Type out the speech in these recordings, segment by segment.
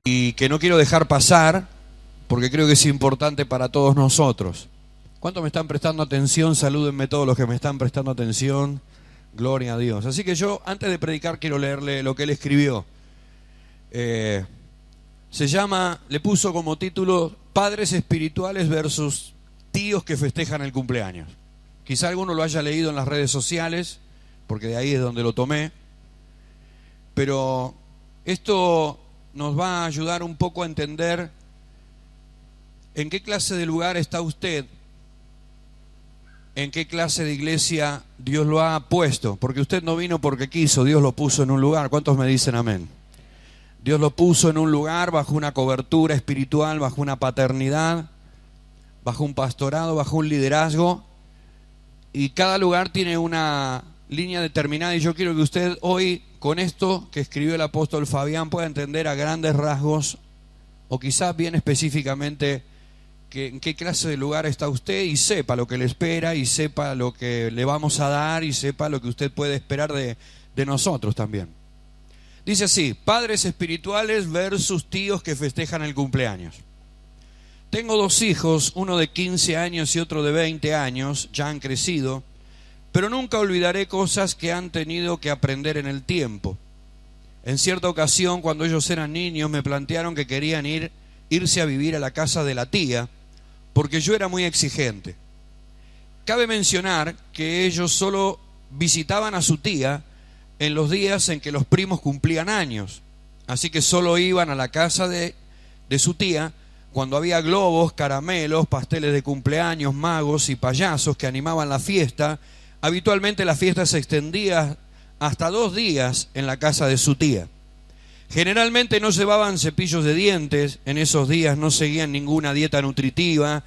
y que no quiero dejar pasar porque creo que es importante para todos nosotros. ¿Cuántos me están prestando atención? Salúdenme todos los que me están prestando atención. Gloria a Dios. Así que yo, antes de predicar, quiero leerle lo que él escribió. Le puso como título Padres espirituales versus tíos que festejan el cumpleaños. Quizá alguno lo haya leído en las redes sociales, porque de ahí es donde lo tomé. Pero esto nos va a ayudar un poco a entender en qué clase de lugar está usted, en qué clase de iglesia Dios lo ha puesto. Porque usted no vino porque quiso, Dios lo puso en un lugar. ¿Cuántos me dicen amén? Dios lo puso en un lugar, bajo una cobertura espiritual, bajo una paternidad, bajo un pastorado, bajo un liderazgo. Y cada lugar tiene una línea determinada. Y yo quiero que usted hoy, con esto que escribió el apóstol Fabián, pueda entender a grandes rasgos, o quizás bien específicamente, en qué clase de lugar está usted, y sepa lo que le espera, y sepa lo que le vamos a dar, y sepa lo que usted puede esperar de nosotros también. Dice así: padres espirituales versus tíos que festejan el cumpleaños. Tengo 2 hijos, uno de 15 años y otro de 20 años, ya han crecido, pero nunca olvidaré cosas que han tenido que aprender en el tiempo. En cierta ocasión, cuando ellos eran niños, me plantearon que querían irse a vivir a la casa de la tía, porque yo era muy exigente. Cabe mencionar que ellos solo visitaban a su tía en los días en que los primos cumplían años, así que solo iban a la casa de su tía cuando había globos, caramelos, pasteles de cumpleaños, magos y payasos que animaban la fiesta. Habitualmente la fiesta se extendía hasta 2 días en la casa de su tía. Generalmente no llevaban cepillos de dientes, en esos días no seguían ninguna dieta nutritiva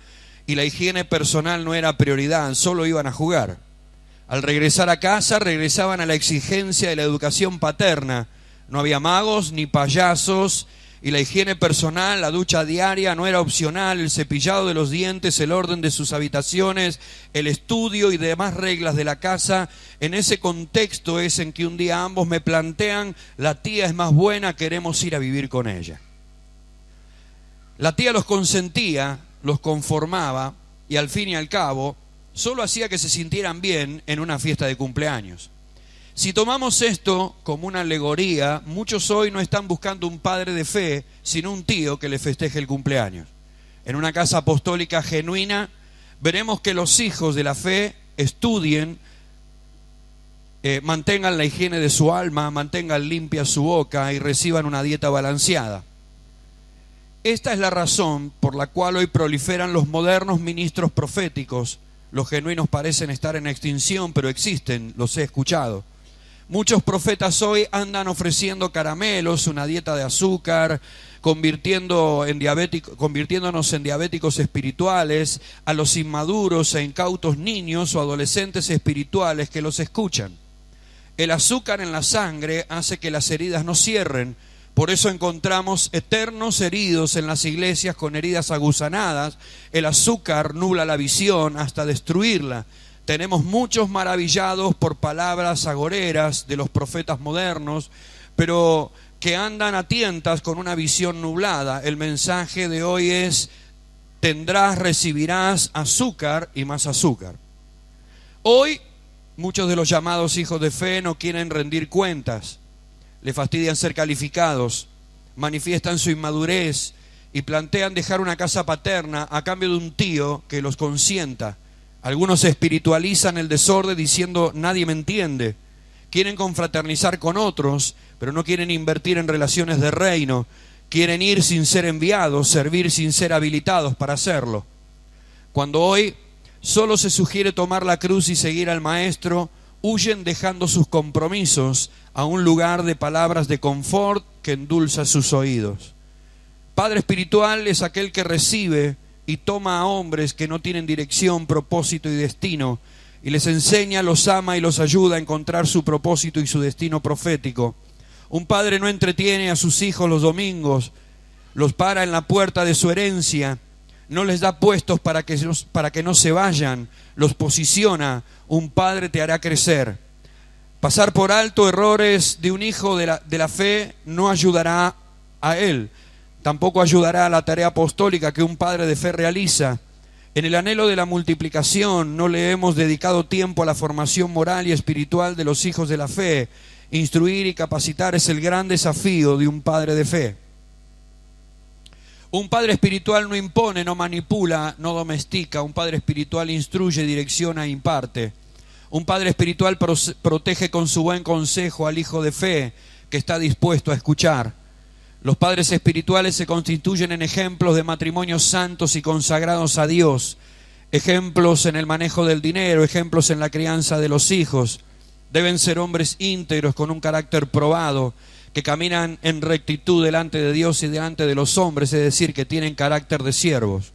y la higiene personal no era prioridad, solo iban a jugar. Al regresar a casa regresaban a la exigencia de la educación paterna. No había magos ni payasos y la higiene personal, la ducha diaria no era opcional, el cepillado de los dientes, el orden de sus habitaciones, el estudio y demás reglas de la casa. En ese contexto es en que un día ambos me plantean: la tía es más buena, queremos ir a vivir con ella. La tía los consentía, los conformaba y al fin y al cabo solo hacía que se sintieran bien en una fiesta de cumpleaños. Si tomamos esto como una alegoría, muchos hoy no están buscando un padre de fe, sino un tío que le festeje el cumpleaños. En una casa apostólica genuina, veremos que los hijos de la fe estudien, mantengan la higiene de su alma, mantengan limpia su boca y reciban una dieta balanceada. Esta es la razón por la cual hoy proliferan los modernos ministros proféticos. Los genuinos parecen estar en extinción, pero existen, los he escuchado. Muchos profetas hoy andan ofreciendo caramelos, una dieta de azúcar, convirtiéndonos en diabéticos espirituales, a los inmaduros e incautos niños o adolescentes espirituales que los escuchan. El azúcar en la sangre hace que las heridas no cierren. Por eso encontramos eternos heridos en las iglesias con heridas aguzanadas. El azúcar nubla la visión hasta destruirla. Tenemos muchos maravillados por palabras agoreras de los profetas modernos, pero que andan a tientas con una visión nublada. El mensaje de hoy es: recibirás azúcar y más azúcar. Hoy muchos de los llamados hijos de fe no quieren rendir cuentas, le fastidian ser calificados, manifiestan su inmadurez y plantean dejar una casa paterna a cambio de un tío que los consienta. Algunos espiritualizan el desorden diciendo: nadie me entiende. Quieren confraternizar con otros, pero no quieren invertir en relaciones de reino. Quieren ir sin ser enviados, servir sin ser habilitados para hacerlo. Cuando hoy solo se sugiere tomar la cruz y seguir al Maestro, huyen dejando sus compromisos a un lugar de palabras de confort que endulza sus oídos. Padre espiritual es aquel que recibe y toma a hombres que no tienen dirección, propósito y destino, y les enseña, los ama y los ayuda a encontrar su propósito y su destino profético. Un padre no entretiene a sus hijos los domingos, los para en la puerta de su herencia, no les da puestos para que no se vayan, los posiciona. Un padre te hará crecer. Pasar por alto errores de un hijo de la fe no ayudará a él. Tampoco ayudará a la tarea apostólica que un padre de fe realiza. En el anhelo de la multiplicación no le hemos dedicado tiempo a la formación moral y espiritual de los hijos de la fe. Instruir y capacitar es el gran desafío de un padre de fe. Un padre espiritual no impone, no manipula, no domestica. Un padre espiritual instruye, direcciona e imparte. Un padre espiritual protege con su buen consejo al hijo de fe que está dispuesto a escuchar. Los padres espirituales se constituyen en ejemplos de matrimonios santos y consagrados a Dios, ejemplos en el manejo del dinero, ejemplos en la crianza de los hijos. Deben ser hombres íntegros con un carácter probado, que caminan en rectitud delante de Dios y delante de los hombres, es decir, que tienen carácter de siervos.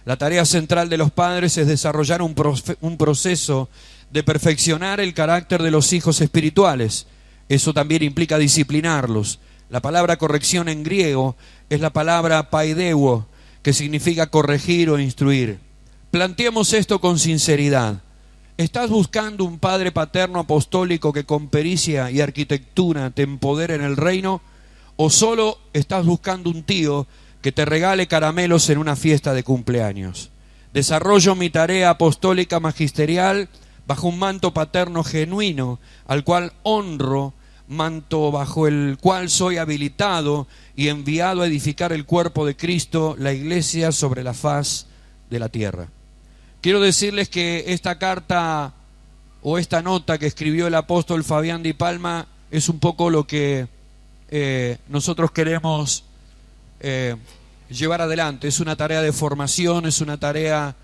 La tarea central de los padres es desarrollar un proceso de perfeccionar el carácter de los hijos espirituales. Eso también implica disciplinarlos. La palabra corrección en griego es la palabra paideuo, que significa corregir o instruir. Planteemos esto con sinceridad. ¿Estás buscando un padre paterno apostólico que con pericia y arquitectura te empodere en el reino? ¿O solo estás buscando un tío que te regale caramelos en una fiesta de cumpleaños? Desarrollo mi tarea apostólica magisterial bajo un manto paterno genuino, al cual honro, manto bajo el cual soy habilitado y enviado a edificar el cuerpo de Cristo, la iglesia sobre la faz de la tierra. Quiero decirles que esta carta o esta nota que escribió el apóstol Fabián Di Palma es un poco lo que nosotros queremos llevar adelante. Es una tarea de formación, es una tarea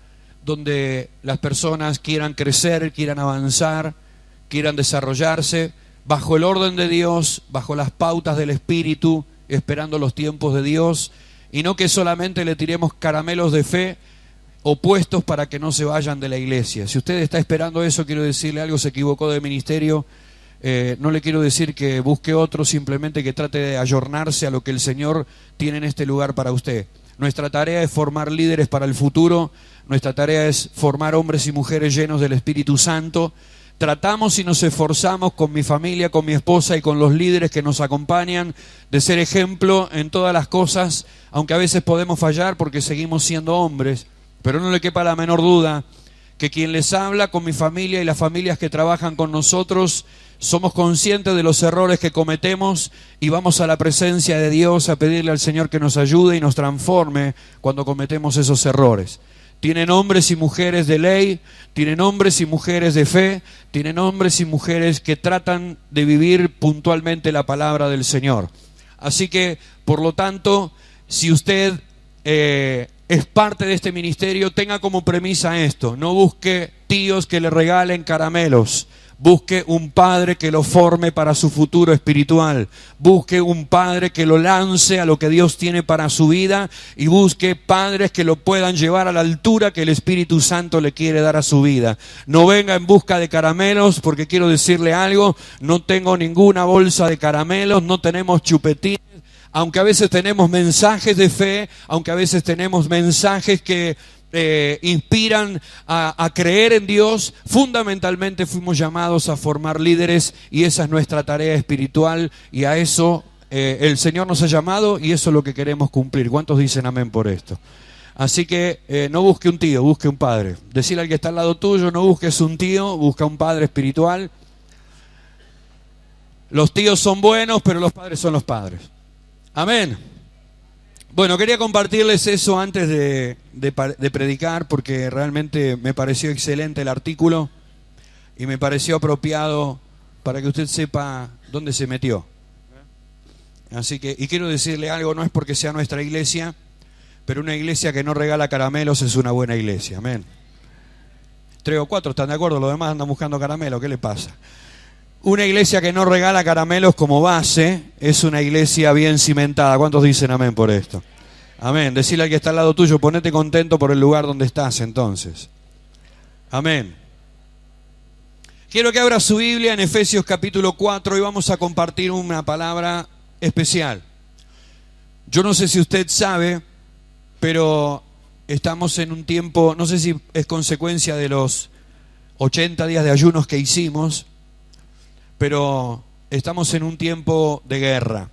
donde las personas quieran crecer, quieran avanzar, quieran desarrollarse bajo el orden de Dios, bajo las pautas del Espíritu, esperando los tiempos de Dios, y no que solamente le tiremos caramelos de fe opuestos para que no se vayan de la iglesia. Si usted está esperando eso, quiero decirle algo, se equivocó de ministerio. No le quiero decir que busque otro, simplemente que trate de ayornarse a lo que el Señor tiene en este lugar para usted. Nuestra tarea es formar líderes para el futuro, nuestra tarea es formar hombres y mujeres llenos del Espíritu Santo. Tratamos y nos esforzamos con mi familia, con mi esposa y con los líderes que nos acompañan de ser ejemplo en todas las cosas, aunque a veces podemos fallar porque seguimos siendo hombres, pero no le quepa la menor duda que quien les habla con mi familia y las familias que trabajan con nosotros somos conscientes de los errores que cometemos y vamos a la presencia de Dios a pedirle al Señor que nos ayude y nos transforme cuando cometemos esos errores. Tienen hombres y mujeres de ley, tienen hombres y mujeres de fe, tienen hombres y mujeres que tratan de vivir puntualmente la palabra del Señor. Así que, por lo tanto, si usted es parte de este ministerio, tenga como premisa esto: no busque tíos que le regalen caramelos. Busque un padre que lo forme para su futuro espiritual. Busque un padre que lo lance a lo que Dios tiene para su vida. Y busque padres que lo puedan llevar a la altura que el Espíritu Santo le quiere dar a su vida. No venga en busca de caramelos, porque quiero decirle algo: no tengo ninguna bolsa de caramelos, no tenemos chupetines. Aunque a veces tenemos mensajes de fe, aunque a veces tenemos mensajes que inspiran a creer en Dios, fundamentalmente fuimos llamados a formar líderes y esa es nuestra tarea espiritual y a eso el Señor nos ha llamado y eso es lo que queremos cumplir. ¿Cuántos dicen amén por esto? Así que no busque un tío, busque un padre. Decirle al que está al lado tuyo: no busques un tío, busca un padre espiritual. Los tíos son buenos, pero los padres son los padres. Amén. Bueno, quería compartirles eso antes de predicar, porque realmente me pareció excelente el artículo y me pareció apropiado para que usted sepa dónde se metió. Así que, y quiero decirle algo, no es porque sea nuestra iglesia, pero una iglesia que no regala caramelos es una buena iglesia. Amén. 3 o 4 están de acuerdo, los demás andan buscando caramelos. ¿Qué le pasa? Una iglesia que no regala caramelos como base es una iglesia bien cimentada. ¿Cuántos dicen amén por esto? Amén. Decirle al que está al lado tuyo: ponete contento por el lugar donde estás entonces. Amén. Quiero que abra su Biblia en Efesios capítulo 4 y vamos a compartir una palabra especial. Yo no sé si usted sabe, pero estamos en un tiempo, no sé si es consecuencia de los 80 días de ayunos que hicimos, pero estamos en un tiempo de guerra.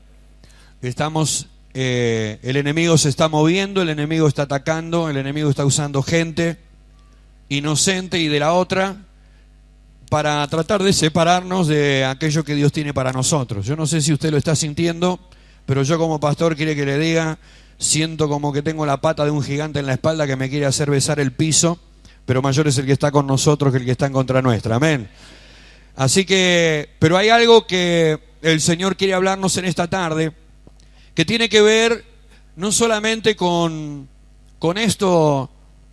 Estamos El enemigo se está moviendo, el enemigo está atacando, el enemigo está usando gente inocente y de la otra para tratar de separarnos de aquello que Dios tiene para nosotros. Yo no sé si usted lo está sintiendo, pero yo como pastor quiere que le diga, siento como que tengo la pata de un gigante en la espalda que me quiere hacer besar el piso, pero mayor es el que está con nosotros que el que está en contra nuestra. Amén. Así que, pero hay algo que el Señor quiere hablarnos en esta tarde, que tiene que ver no solamente con esto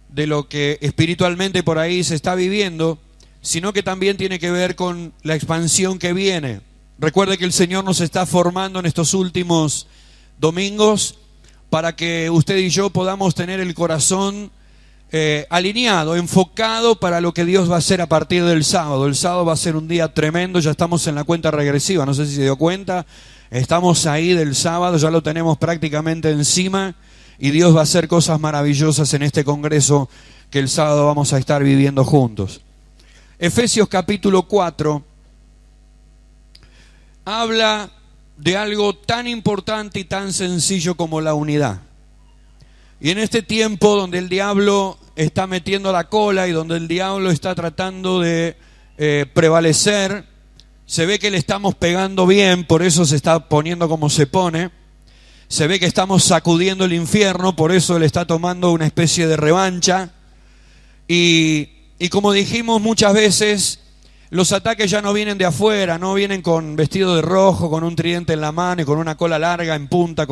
de lo que espiritualmente por ahí se está viviendo, sino que también tiene que ver con la expansión que viene. Recuerde que el Señor nos está formando en estos últimos domingos para que usted y yo podamos tener el corazón alineado, enfocado para lo que Dios va a hacer a partir del sábado. El sábado va a ser un día tremendo, ya estamos en la cuenta regresiva, no sé si se dio cuenta, estamos ahí del sábado, ya lo tenemos prácticamente encima y Dios va a hacer cosas maravillosas en este congreso que el sábado vamos a estar viviendo juntos. Efesios capítulo 4 habla de algo tan importante y tan sencillo como la unidad. Y en este tiempo donde el diablo está metiendo la cola y donde el diablo está tratando de prevalecer, se ve que le estamos pegando bien, por eso se está poniendo como se pone. Se ve que estamos sacudiendo el infierno, por eso le está tomando una especie de revancha. Y como dijimos muchas veces, los ataques ya no vienen de afuera, no vienen con vestido de rojo, con un tridente en la mano y con una cola larga en punta.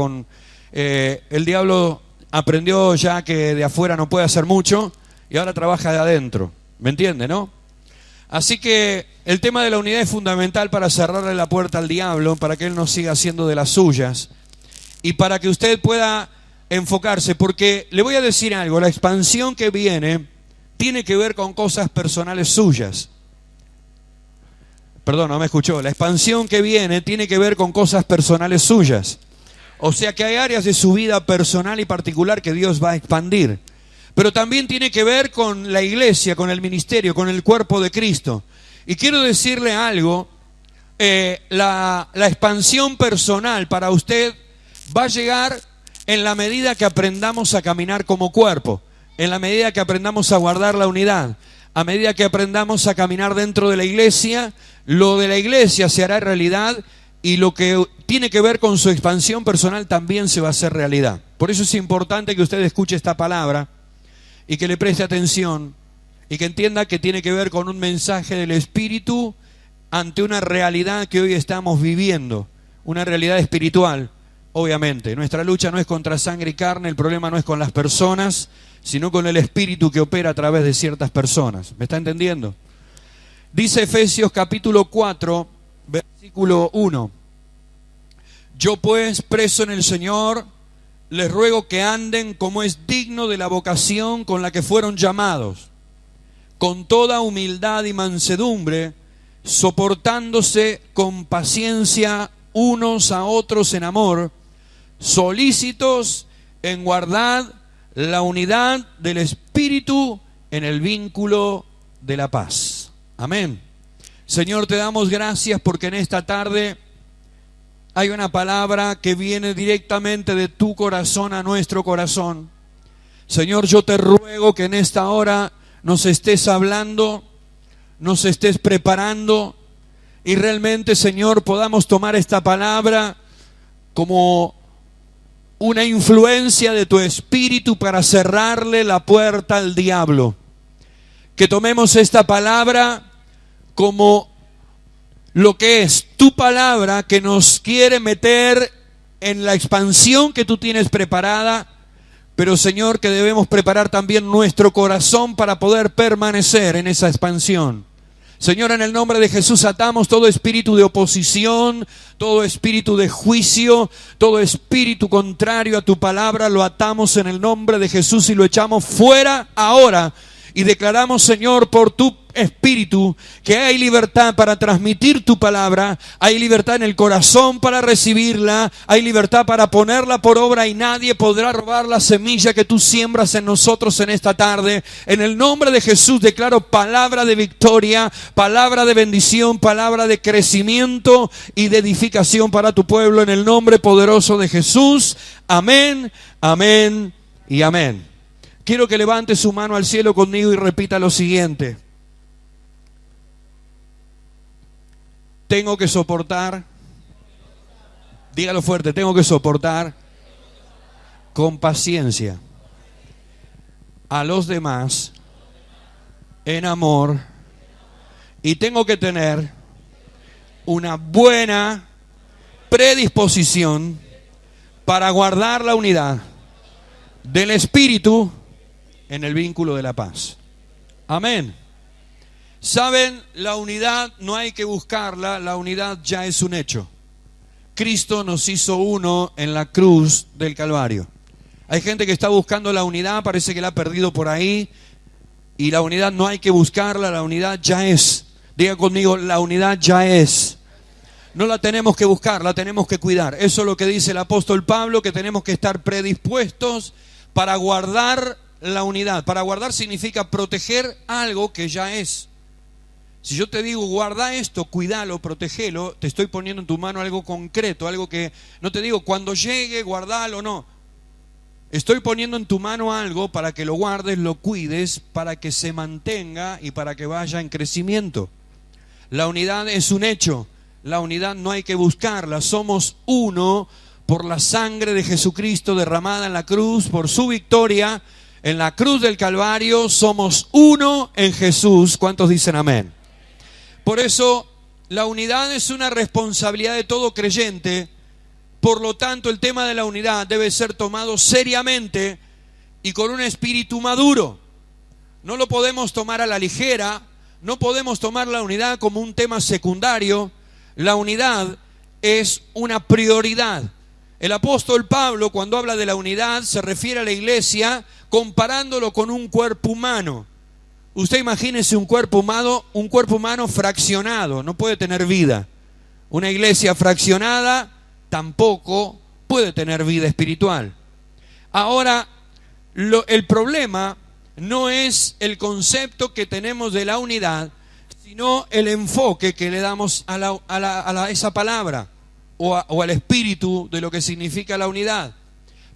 El diablo aprendió ya que de afuera no puede hacer mucho y ahora trabaja de adentro. ¿Me entiende, no? Así que el tema de la unidad es fundamental para cerrarle la puerta al diablo, para que él no siga haciendo de las suyas y para que usted pueda enfocarse. Porque le voy a decir algo, la expansión que viene tiene que ver con cosas personales suyas. Perdón, no me escuchó. La expansión que viene tiene que ver con cosas personales suyas. O sea que hay áreas de su vida personal y particular que Dios va a expandir. Pero también tiene que ver con la iglesia, con el ministerio, con el cuerpo de Cristo. Y quiero decirle algo, la expansión personal para usted va a llegar en la medida que aprendamos a caminar como cuerpo, en la medida que aprendamos a guardar la unidad, a medida que aprendamos a caminar dentro de la iglesia, lo de la iglesia se hará realidad y lo que tiene que ver con su expansión personal también se va a hacer realidad. Por eso es importante que usted escuche esta palabra y que le preste atención y que entienda que tiene que ver con un mensaje del Espíritu ante una realidad que hoy estamos viviendo, una realidad espiritual, obviamente. Nuestra lucha no es contra sangre y carne, el problema no es con las personas, sino con el Espíritu que opera a través de ciertas personas. ¿Me está entendiendo? Dice Efesios capítulo 4, versículo 1. Yo pues, preso en el Señor, les ruego que anden como es digno de la vocación con la que fueron llamados, con toda humildad y mansedumbre, soportándose con paciencia unos a otros en amor, solícitos en guardar la unidad del Espíritu en el vínculo de la paz. Amén. Señor, te damos gracias porque en esta tarde hay una palabra que viene directamente de tu corazón a nuestro corazón. Señor, yo te ruego que en esta hora nos estés hablando, nos estés preparando y realmente, Señor, podamos tomar esta palabra como una influencia de tu Espíritu para cerrarle la puerta al diablo. Que tomemos esta palabra como lo que es tu palabra, que nos quiere meter en la expansión que tú tienes preparada, pero Señor, que debemos preparar también nuestro corazón para poder permanecer en esa expansión. Señor, en el nombre de Jesús atamos todo espíritu de oposición, todo espíritu de juicio, todo espíritu contrario a tu palabra, lo atamos en el nombre de Jesús y lo echamos fuera ahora. Y declaramos, Señor, por tu Espíritu, que hay libertad para transmitir tu palabra, hay libertad en el corazón para recibirla, hay libertad para ponerla por obra y nadie podrá robar la semilla que tú siembras en nosotros en esta tarde. En el nombre de Jesús declaro palabra de victoria, palabra de bendición, palabra de crecimiento y de edificación para tu pueblo en el nombre poderoso de Jesús. Amén, amén y amén. Quiero que levante su mano al cielo conmigo y repita lo siguiente. Tengo que soportar, dígalo fuerte, tengo que soportar con paciencia a los demás en amor y tengo que tener una buena predisposición para guardar la unidad del Espíritu en el vínculo de la paz. Amén. Saben, la unidad no hay que buscarla, la unidad ya es un hecho. Cristo nos hizo uno en la cruz del Calvario. Hay gente que está buscando la unidad, parece que la ha perdido por ahí, y la unidad no hay que buscarla, la unidad ya es. Diga conmigo, la unidad ya es. No la tenemos que buscar, la tenemos que cuidar. Eso es lo que dice el apóstol Pablo, que tenemos que estar predispuestos para guardar la unidad. Para guardar significa proteger algo que ya es. Si yo te digo, guarda esto, cuídalo, protégelo, te estoy poniendo en tu mano algo concreto, algo que no te digo, cuando llegue, guardalo, no. Estoy poniendo en tu mano algo para que lo guardes, lo cuides, para que se mantenga y para que vaya en crecimiento. La unidad es un hecho, la unidad no hay que buscarla, somos uno por la sangre de Jesucristo derramada en la cruz, por su victoria en la cruz del Calvario, somos uno en Jesús. ¿Cuántos dicen amén? Por eso, la unidad es una responsabilidad de todo creyente. Por lo tanto, el tema de la unidad debe ser tomado seriamente y con un espíritu maduro. No lo podemos tomar a la ligera, no podemos tomar la unidad como un tema secundario. La unidad es una prioridad. El apóstol Pablo, cuando habla de la unidad, se refiere a la iglesia comparándolo con un cuerpo humano. Usted imagínese un cuerpo humano fraccionado, no puede tener vida. Una iglesia fraccionada tampoco puede tener vida espiritual. Ahora, el problema no es el concepto que tenemos de la unidad, sino el enfoque que le damos a esa palabra o al espíritu de lo que significa la unidad.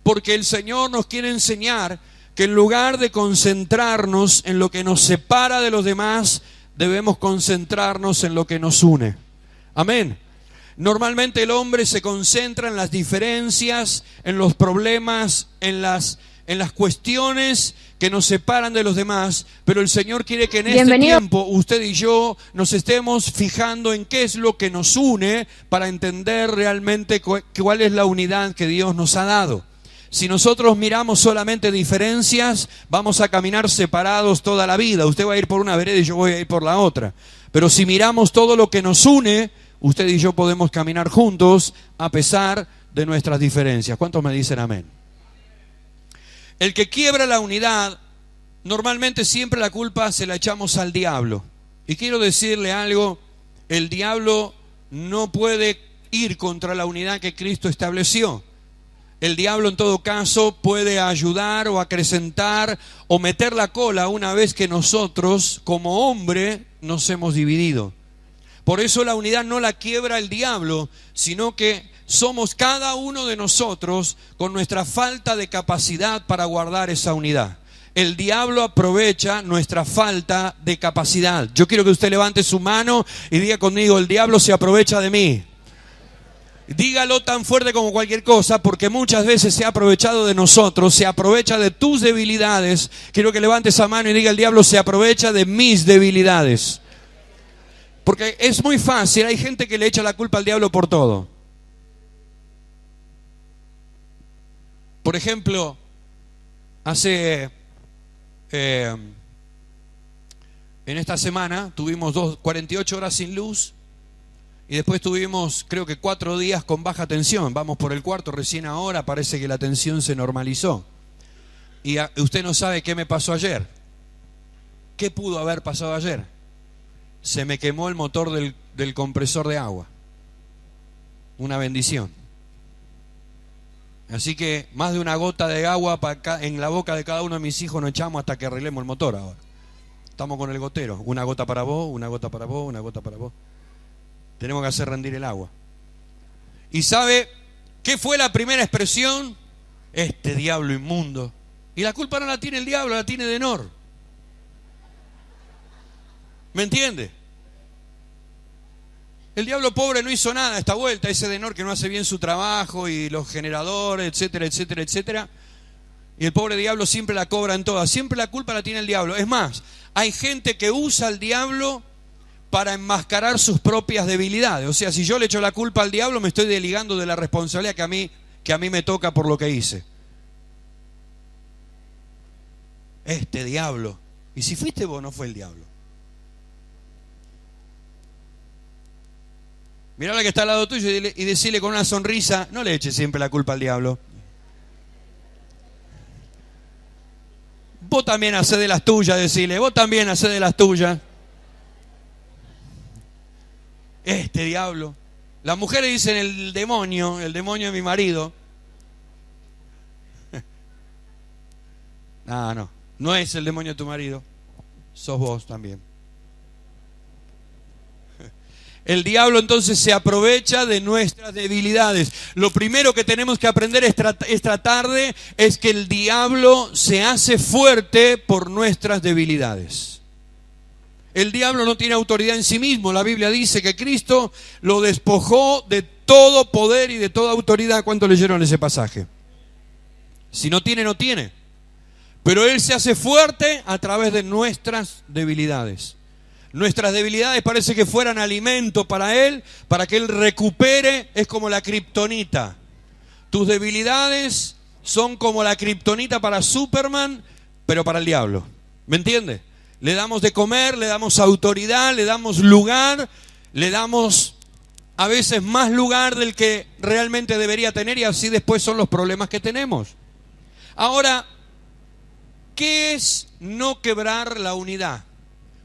Porque el Señor nos quiere enseñar que en lugar de concentrarnos en lo que nos separa de los demás, debemos concentrarnos en lo que nos une. Amén. Normalmente el hombre se concentra en las diferencias, en los problemas, en las cuestiones que nos separan de los demás, pero el Señor quiere que en este tiempo usted y yo nos estemos fijando en qué es lo que nos une para entender realmente cuál es la unidad que Dios nos ha dado. Si nosotros miramos solamente diferencias, vamos a caminar separados toda la vida. Usted va a ir por una vereda y yo voy a ir por la otra. Pero si miramos todo lo que nos une, usted y yo podemos caminar juntos a pesar de nuestras diferencias. ¿Cuántos me dicen amén? El que quiebra la unidad, normalmente siempre la culpa se la echamos al diablo. Y quiero decirle algo, el diablo no puede ir contra la unidad que Cristo estableció. El diablo en todo caso puede ayudar o acrecentar o meter la cola una vez que nosotros como hombre nos hemos dividido. Por eso la unidad no la quiebra el diablo, sino que somos cada uno de nosotros con nuestra falta de capacidad para guardar esa unidad. El diablo aprovecha nuestra falta de capacidad. Yo quiero que usted levante su mano y diga conmigo, el diablo se aprovecha de mí. Dígalo tan fuerte como cualquier cosa, porque muchas veces se ha aprovechado de nosotros, se aprovecha de tus debilidades. Quiero que levante esa mano y diga, el diablo se aprovecha de mis debilidades. Porque es muy fácil, hay gente que le echa la culpa al diablo por todo. Por ejemplo, hace en esta semana tuvimos 48 horas sin luz. Y después tuvimos, creo que 4 días con baja tensión. Vamos por el cuarto recién ahora, parece que la tensión se normalizó. Y usted no sabe qué me pasó ayer. ¿Qué pudo haber pasado ayer? Se me quemó el motor del compresor de agua. Una bendición. Así que más de una gota de agua en la boca de cada uno de mis hijos no echamos hasta que arreglemos el motor ahora. Estamos con el gotero. Una gota para vos, una gota para vos, una gota para vos. Tenemos que hacer rendir el agua. ¿Y sabe qué fue la primera expresión? Este diablo inmundo. Y la culpa no la tiene el diablo, la tiene Denor. ¿Me entiende? El diablo pobre no hizo nada a esta vuelta, ese Denor que no hace bien su trabajo y los generadores, etcétera, etcétera, etcétera. Y el pobre diablo siempre la cobra en todas. Siempre la culpa la tiene el diablo. Es más, hay gente que usa al diablo para enmascarar sus propias debilidades. O sea, si yo le echo la culpa al diablo, me estoy desligando de la responsabilidad que a mí me toca por lo que hice. Este diablo. ¿Y si fuiste vos, no fue el diablo? Mirá a la que está al lado tuyo y decirle con una sonrisa, no le eches siempre la culpa al diablo. Vos también hacés de las tuyas, decirle, vos también hacés de las tuyas. Este diablo. Las mujeres dicen el demonio de mi marido. No es el demonio de tu marido, sos vos también. El diablo entonces se aprovecha de nuestras debilidades. Lo primero que tenemos que aprender esta tarde es que el diablo se hace fuerte por nuestras debilidades. El diablo no tiene autoridad en sí mismo. La Biblia dice que Cristo lo despojó de todo poder y de toda autoridad. ¿Cuánto leyeron ese pasaje? Si no tiene, no tiene. Pero Él se hace fuerte a través de nuestras debilidades. Nuestras debilidades parece que fueran alimento para Él, para que Él recupere. Es como la kriptonita. Tus debilidades son como la kriptonita para Superman, pero para el diablo. ¿Me entiende? Le damos de comer, le damos autoridad, le damos lugar, le damos a veces más lugar del que realmente debería tener, y así después son los problemas que tenemos. Ahora, ¿qué es no quebrar la unidad?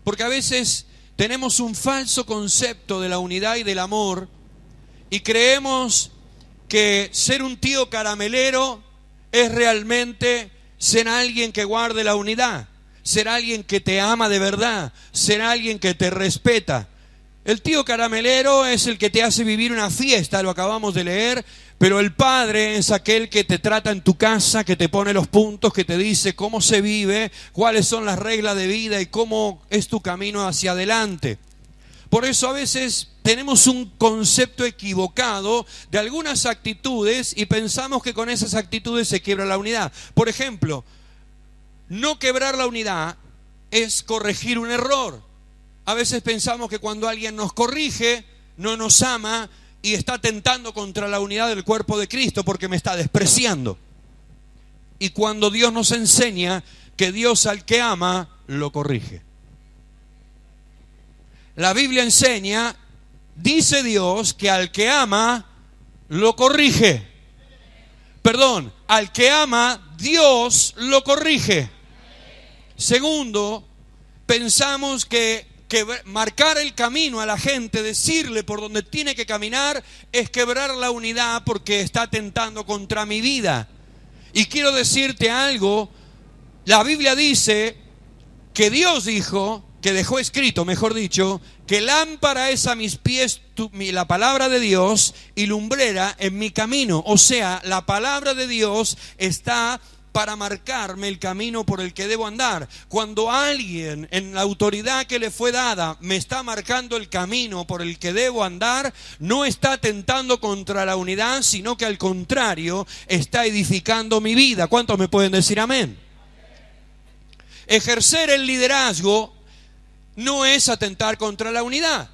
Porque a veces tenemos un falso concepto de la unidad y del amor y creemos que ser un tío caramelero es realmente ser alguien que guarde la unidad, ser alguien que te ama de verdad, ser alguien que te respeta. El tío caramelero es el que te hace vivir una fiesta, lo acabamos de leer, pero el padre es aquel que te trata en tu casa, que te pone los puntos, que te dice cómo se vive, cuáles son las reglas de vida y cómo es tu camino hacia adelante. Por eso a veces tenemos un concepto equivocado de algunas actitudes y pensamos que con esas actitudes se quiebra la unidad. Por ejemplo, no quebrar la unidad es corregir un error. A veces pensamos que cuando alguien nos corrige, no nos ama y está atentando contra la unidad del cuerpo de Cristo porque me está despreciando. Y cuando Dios nos enseña que Dios al que ama, lo corrige. La Biblia enseña, dice Dios, que al que ama, lo corrige. Perdón, al que ama, Dios lo corrige. Segundo, pensamos que marcar el camino a la gente, decirle por dónde tiene que caminar, es quebrar la unidad porque está atentando contra mi vida. Y quiero decirte algo, la Biblia dice que Dios dijo, que dejó escrito, mejor dicho, que lámpara es a mis pies la palabra de Dios y lumbrera en mi camino. O sea, la palabra de Dios está para marcarme el camino por el que debo andar. Cuando alguien en la autoridad que le fue dada me está marcando el camino por el que debo andar, no está atentando contra la unidad, sino que al contrario está edificando mi vida. ¿Cuántos me pueden decir amén? Ejercer el liderazgo no es atentar contra la unidad.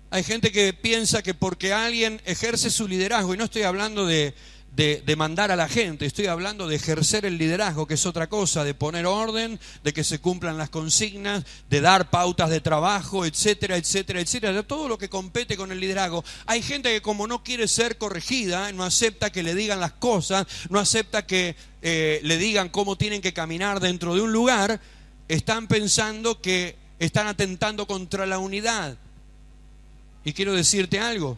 Hay gente que piensa que porque alguien ejerce su liderazgo, y no estoy hablando de de mandar a la gente, estoy hablando de ejercer el liderazgo, que es otra cosa, de poner orden, de que se cumplan las consignas, de dar pautas de trabajo, etcétera, etcétera, etcétera, de todo lo que compete con el liderazgo. Hay gente que como no quiere ser corregida, no acepta que le digan las cosas, no acepta que le digan cómo tienen que caminar dentro de un lugar, están pensando que están atentando contra la unidad. Y quiero decirte algo.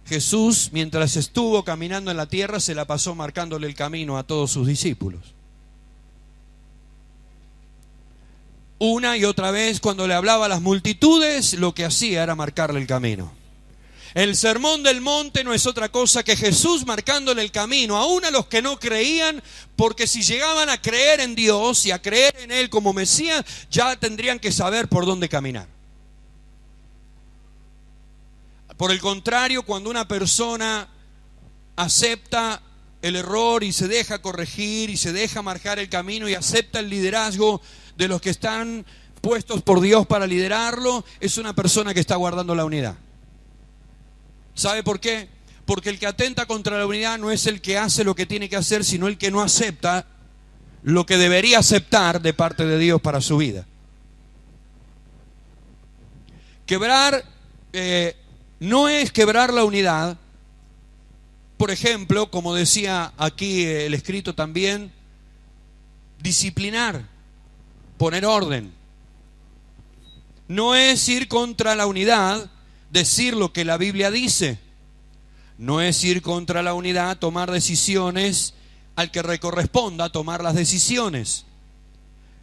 Jesús, mientras estuvo caminando en la tierra, se la pasó marcándole el camino a todos sus discípulos. Una y otra vez, cuando le hablaba a las multitudes, lo que hacía era marcarle el camino. El sermón del monte no es otra cosa que Jesús marcándole el camino, aún a los que no creían, porque si llegaban a creer en Dios y a creer en Él como Mesías, ya tendrían que saber por dónde caminar. Por el contrario, cuando una persona acepta el error y se deja corregir y se deja marcar el camino y acepta el liderazgo de los que están puestos por Dios para liderarlo, es una persona que está guardando la unidad. ¿Sabe por qué? Porque el que atenta contra la unidad no es el que hace lo que tiene que hacer, sino el que no acepta lo que debería aceptar de parte de Dios para su vida. Quebrar no es quebrar la unidad. Por ejemplo, como decía aquí el escrito también, disciplinar, poner orden. No es ir contra la unidad, decir lo que la Biblia dice. No es ir contra la unidad, tomar decisiones al que le corresponda tomar las decisiones.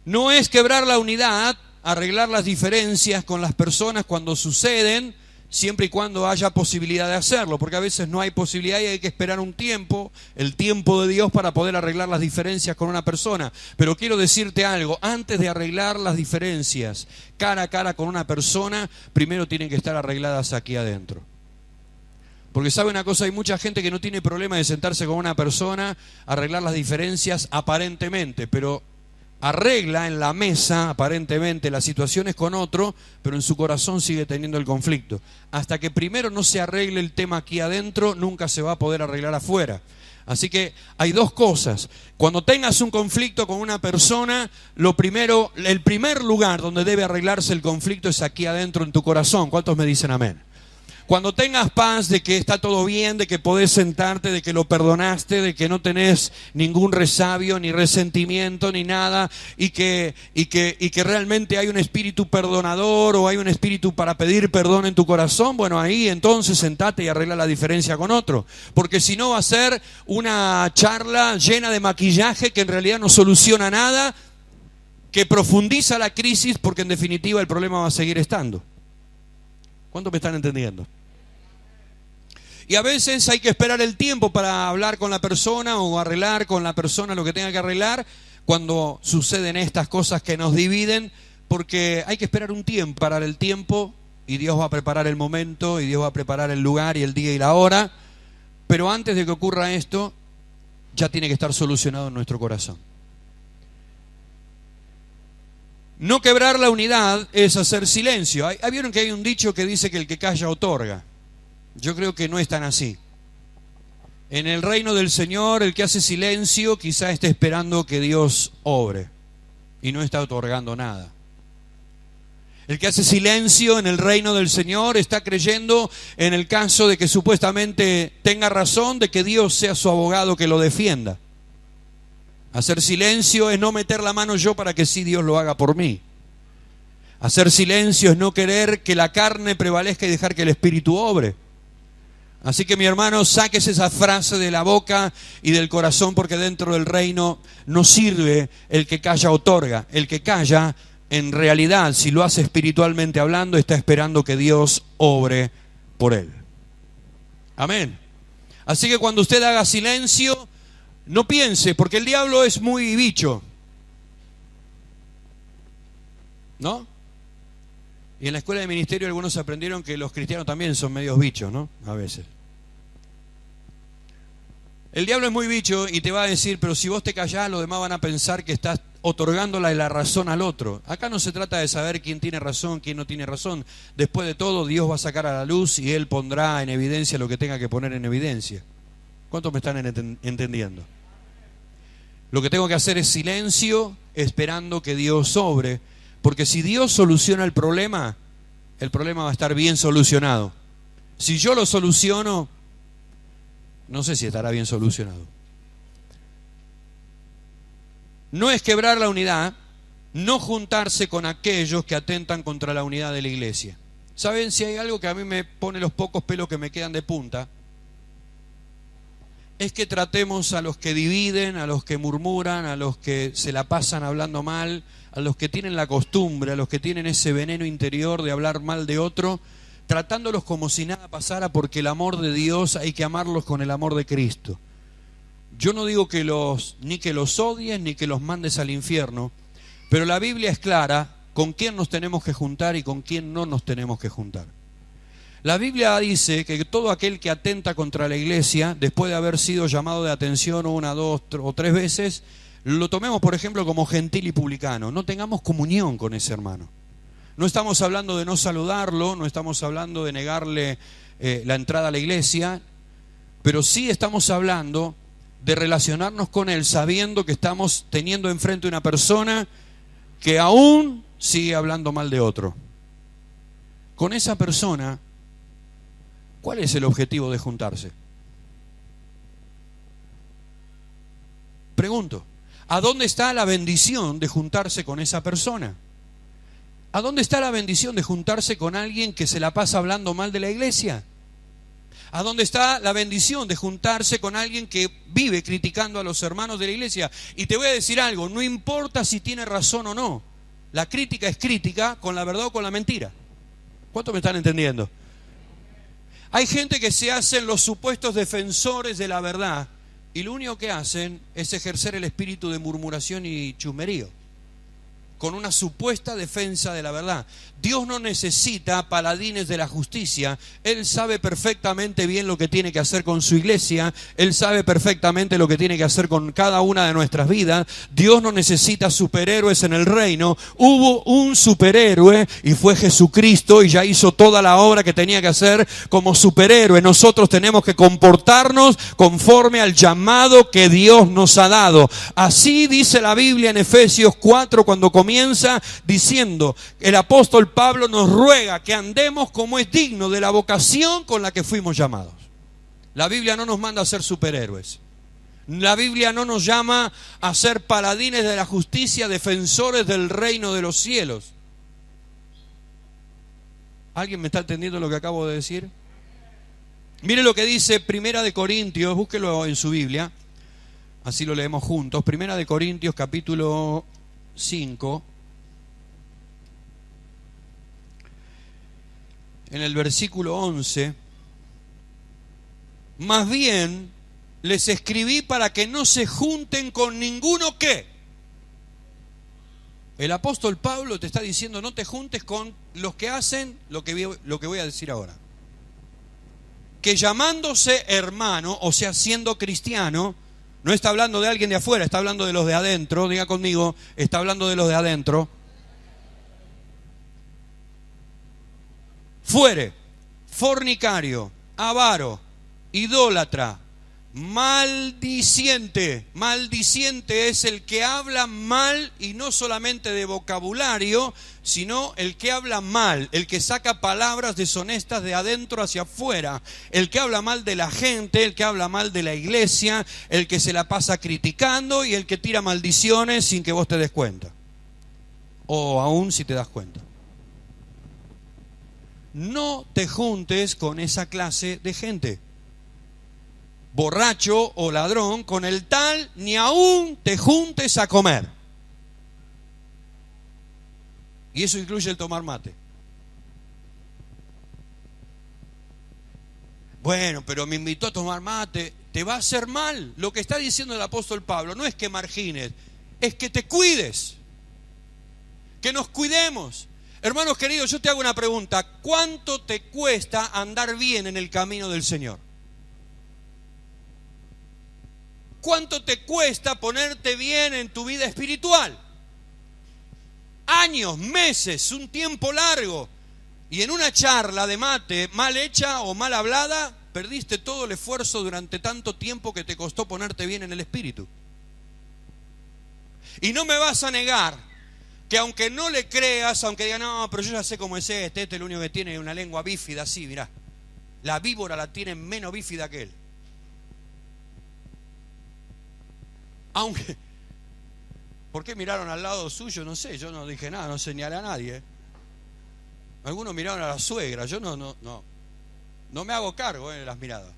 No es quebrar la unidad, arreglar las diferencias con las personas cuando suceden, siempre y cuando haya posibilidad de hacerlo, porque a veces no hay posibilidad y hay que esperar un tiempo, el tiempo de Dios, para poder arreglar las diferencias con una persona. Pero quiero decirte algo, antes de arreglar las diferencias cara a cara con una persona, primero tienen que estar arregladas aquí adentro. Porque sabe una cosa, hay mucha gente que no tiene problema de sentarse con una persona, arreglar las diferencias aparentemente, pero arregla en la mesa aparentemente las situaciones con otro, pero en su corazón sigue teniendo el conflicto. Hasta que primero no se arregle el tema aquí adentro, nunca se va a poder arreglar afuera. Así que hay dos cosas. Cuando tengas un conflicto con una persona, el primer lugar donde debe arreglarse el conflicto es aquí adentro en tu corazón. ¿Cuántos me dicen amén? Cuando tengas paz de que está todo bien, de que podés sentarte, de que lo perdonaste, de que no tenés ningún resabio, ni resentimiento, ni nada, y que realmente hay un espíritu perdonador o hay un espíritu para pedir perdón en tu corazón, bueno, ahí entonces sentate y arregla la diferencia con otro. Porque si no va a ser una charla llena de maquillaje que en realidad no soluciona nada, que profundiza la crisis, porque en definitiva el problema va a seguir estando. ¿Cuántos me están entendiendo? Y a veces hay que esperar el tiempo para hablar con la persona o arreglar con la persona lo que tenga que arreglar cuando suceden estas cosas que nos dividen, porque hay que esperar un tiempo, parar el tiempo, y Dios va a preparar el momento, y Dios va a preparar el lugar y el día y la hora, pero antes de que ocurra esto, ya tiene que estar solucionado en nuestro corazón. No quebrar la unidad es hacer silencio. ¿Vieron que hay un dicho que dice que el que calla otorga? Yo creo que no es tan así. En el reino del Señor, el que hace silencio quizá esté esperando que Dios obre y no está otorgando nada. El que hace silencio en el reino del Señor está creyendo, en el caso de que supuestamente tenga razón, de que Dios sea su abogado que lo defienda. Hacer silencio es no meter la mano yo para que sí Dios lo haga por mí. Hacer silencio es no querer que la carne prevalezca y dejar que el Espíritu obre. Así que mi hermano, sáquese esa frase de la boca y del corazón, porque dentro del reino no sirve el que calla otorga. El que calla, en realidad, si lo hace espiritualmente hablando, está esperando que Dios obre por él. Amén. Así que cuando usted haga silencio, no piense, porque el diablo es muy bicho, ¿no? Y en la escuela de ministerio algunos aprendieron que los cristianos también son medios bichos, ¿no? A veces. El diablo es muy bicho y te va a decir, pero si vos te callás, los demás van a pensar que estás otorgándole la razón al otro. Acá no se trata de saber quién tiene razón, quién no tiene razón. Después de todo, Dios va a sacar a la luz y Él pondrá en evidencia lo que tenga que poner en evidencia. ¿Cuántos me están entendiendo? Lo que tengo que hacer es silencio, esperando que Dios obre, porque si Dios soluciona el problema va a estar bien solucionado. Si yo lo soluciono, no sé si estará bien solucionado. No es quebrar la unidad, no juntarse con aquellos que atentan contra la unidad de la iglesia. ¿Saben si hay algo que a mí me pone los pocos pelos que me quedan de punta? Es que tratemos a los que dividen, a los que murmuran, a los que se la pasan hablando mal, a los que tienen la costumbre, a los que tienen ese veneno interior de hablar mal de otro, tratándolos como si nada pasara, porque el amor de Dios hay que amarlos con el amor de Cristo. Yo no digo ni que los odies ni que los mandes al infierno, pero la Biblia es clara con quién nos tenemos que juntar y con quién no nos tenemos que juntar. La Biblia dice que todo aquel que atenta contra la iglesia, después de haber sido llamado de atención 1, 2 o 3 veces, lo tomemos, por ejemplo, como gentil y publicano. No tengamos comunión con ese hermano. No estamos hablando de no saludarlo, no estamos hablando de negarle la entrada a la iglesia, pero sí estamos hablando de relacionarnos con él sabiendo que estamos teniendo enfrente una persona que aún sigue hablando mal de otro. Con esa persona, ¿cuál es el objetivo de juntarse? Pregunto, ¿a dónde está la bendición de juntarse con esa persona? ¿A dónde está la bendición de juntarse con alguien que se la pasa hablando mal de la iglesia? ¿A dónde está la bendición de juntarse con alguien que vive criticando a los hermanos de la iglesia? Y te voy a decir algo, no importa si tiene razón o no. La crítica es crítica con la verdad o con la mentira. ¿Cuántos me están entendiendo? Hay gente que se hacen los supuestos defensores de la verdad y lo único que hacen es ejercer el espíritu de murmuración y chusmerío con una supuesta defensa de la verdad. Dios no necesita paladines de la justicia. Él sabe perfectamente bien lo que tiene que hacer con su iglesia. Él sabe perfectamente lo que tiene que hacer con cada una de nuestras vidas. Dios no necesita superhéroes en el reino. Hubo un superhéroe y fue Jesucristo y ya hizo toda la obra que tenía que hacer como superhéroe. Nosotros tenemos que comportarnos conforme al llamado que Dios nos ha dado. Así dice la Biblia en Efesios 4 cuando comienza diciendo, el apóstol Pablo nos ruega que andemos como es digno de la vocación con la que fuimos llamados. La Biblia no nos manda a ser superhéroes. La Biblia no nos llama a ser paladines de la justicia, defensores del reino de los cielos. ¿Alguien me está entendiendo lo que acabo de decir? Mire lo que dice Primera de Corintios, búsquelo en su Biblia, así lo leemos juntos. Primera de Corintios capítulo 5, en el versículo 11, más bien les escribí para que no se junten con ninguno que. El apóstol Pablo te está diciendo no te juntes con los que hacen lo que voy a decir ahora. Que llamándose hermano, o sea siendo cristiano, no está hablando de alguien de afuera, está hablando de los de adentro. Diga conmigo, está hablando de los de adentro. Fuere fornicario, avaro, idólatra, maldiciente. Maldiciente es el que habla mal, y no solamente de vocabulario, sino el que habla mal, el que saca palabras deshonestas de adentro hacia afuera, el que habla mal de la gente, el que habla mal de la iglesia, el que se la pasa criticando y el que tira maldiciones sin que vos te des cuenta, o aún si te das cuenta. No te juntes con esa clase de gente. Borracho o ladrón, con el tal ni aún te juntes a comer. Y eso incluye el tomar mate. Bueno, pero me invitó a tomar mate. Te va a hacer mal. Lo que está diciendo el apóstol Pablo no es que margines, es que te cuides. Que nos cuidemos. Hermanos queridos, yo te hago una pregunta. ¿Cuánto te cuesta andar bien en el camino del Señor? ¿Cuánto te cuesta ponerte bien en tu vida espiritual? Años, meses, un tiempo largo. Y en una charla de mate mal hecha o mal hablada, perdiste todo el esfuerzo durante tanto tiempo que te costó ponerte bien en el espíritu. Y no me vas a negar que aunque no le creas, aunque digas, no, pero yo ya sé cómo es este es el único que tiene una lengua bífida así, mirá. La víbora la tiene menos bífida que él. Aunque, ¿por qué miraron al lado suyo? No sé, yo no dije nada, no señalé a nadie. Algunos miraron a la suegra, yo no me hago cargo de las miradas.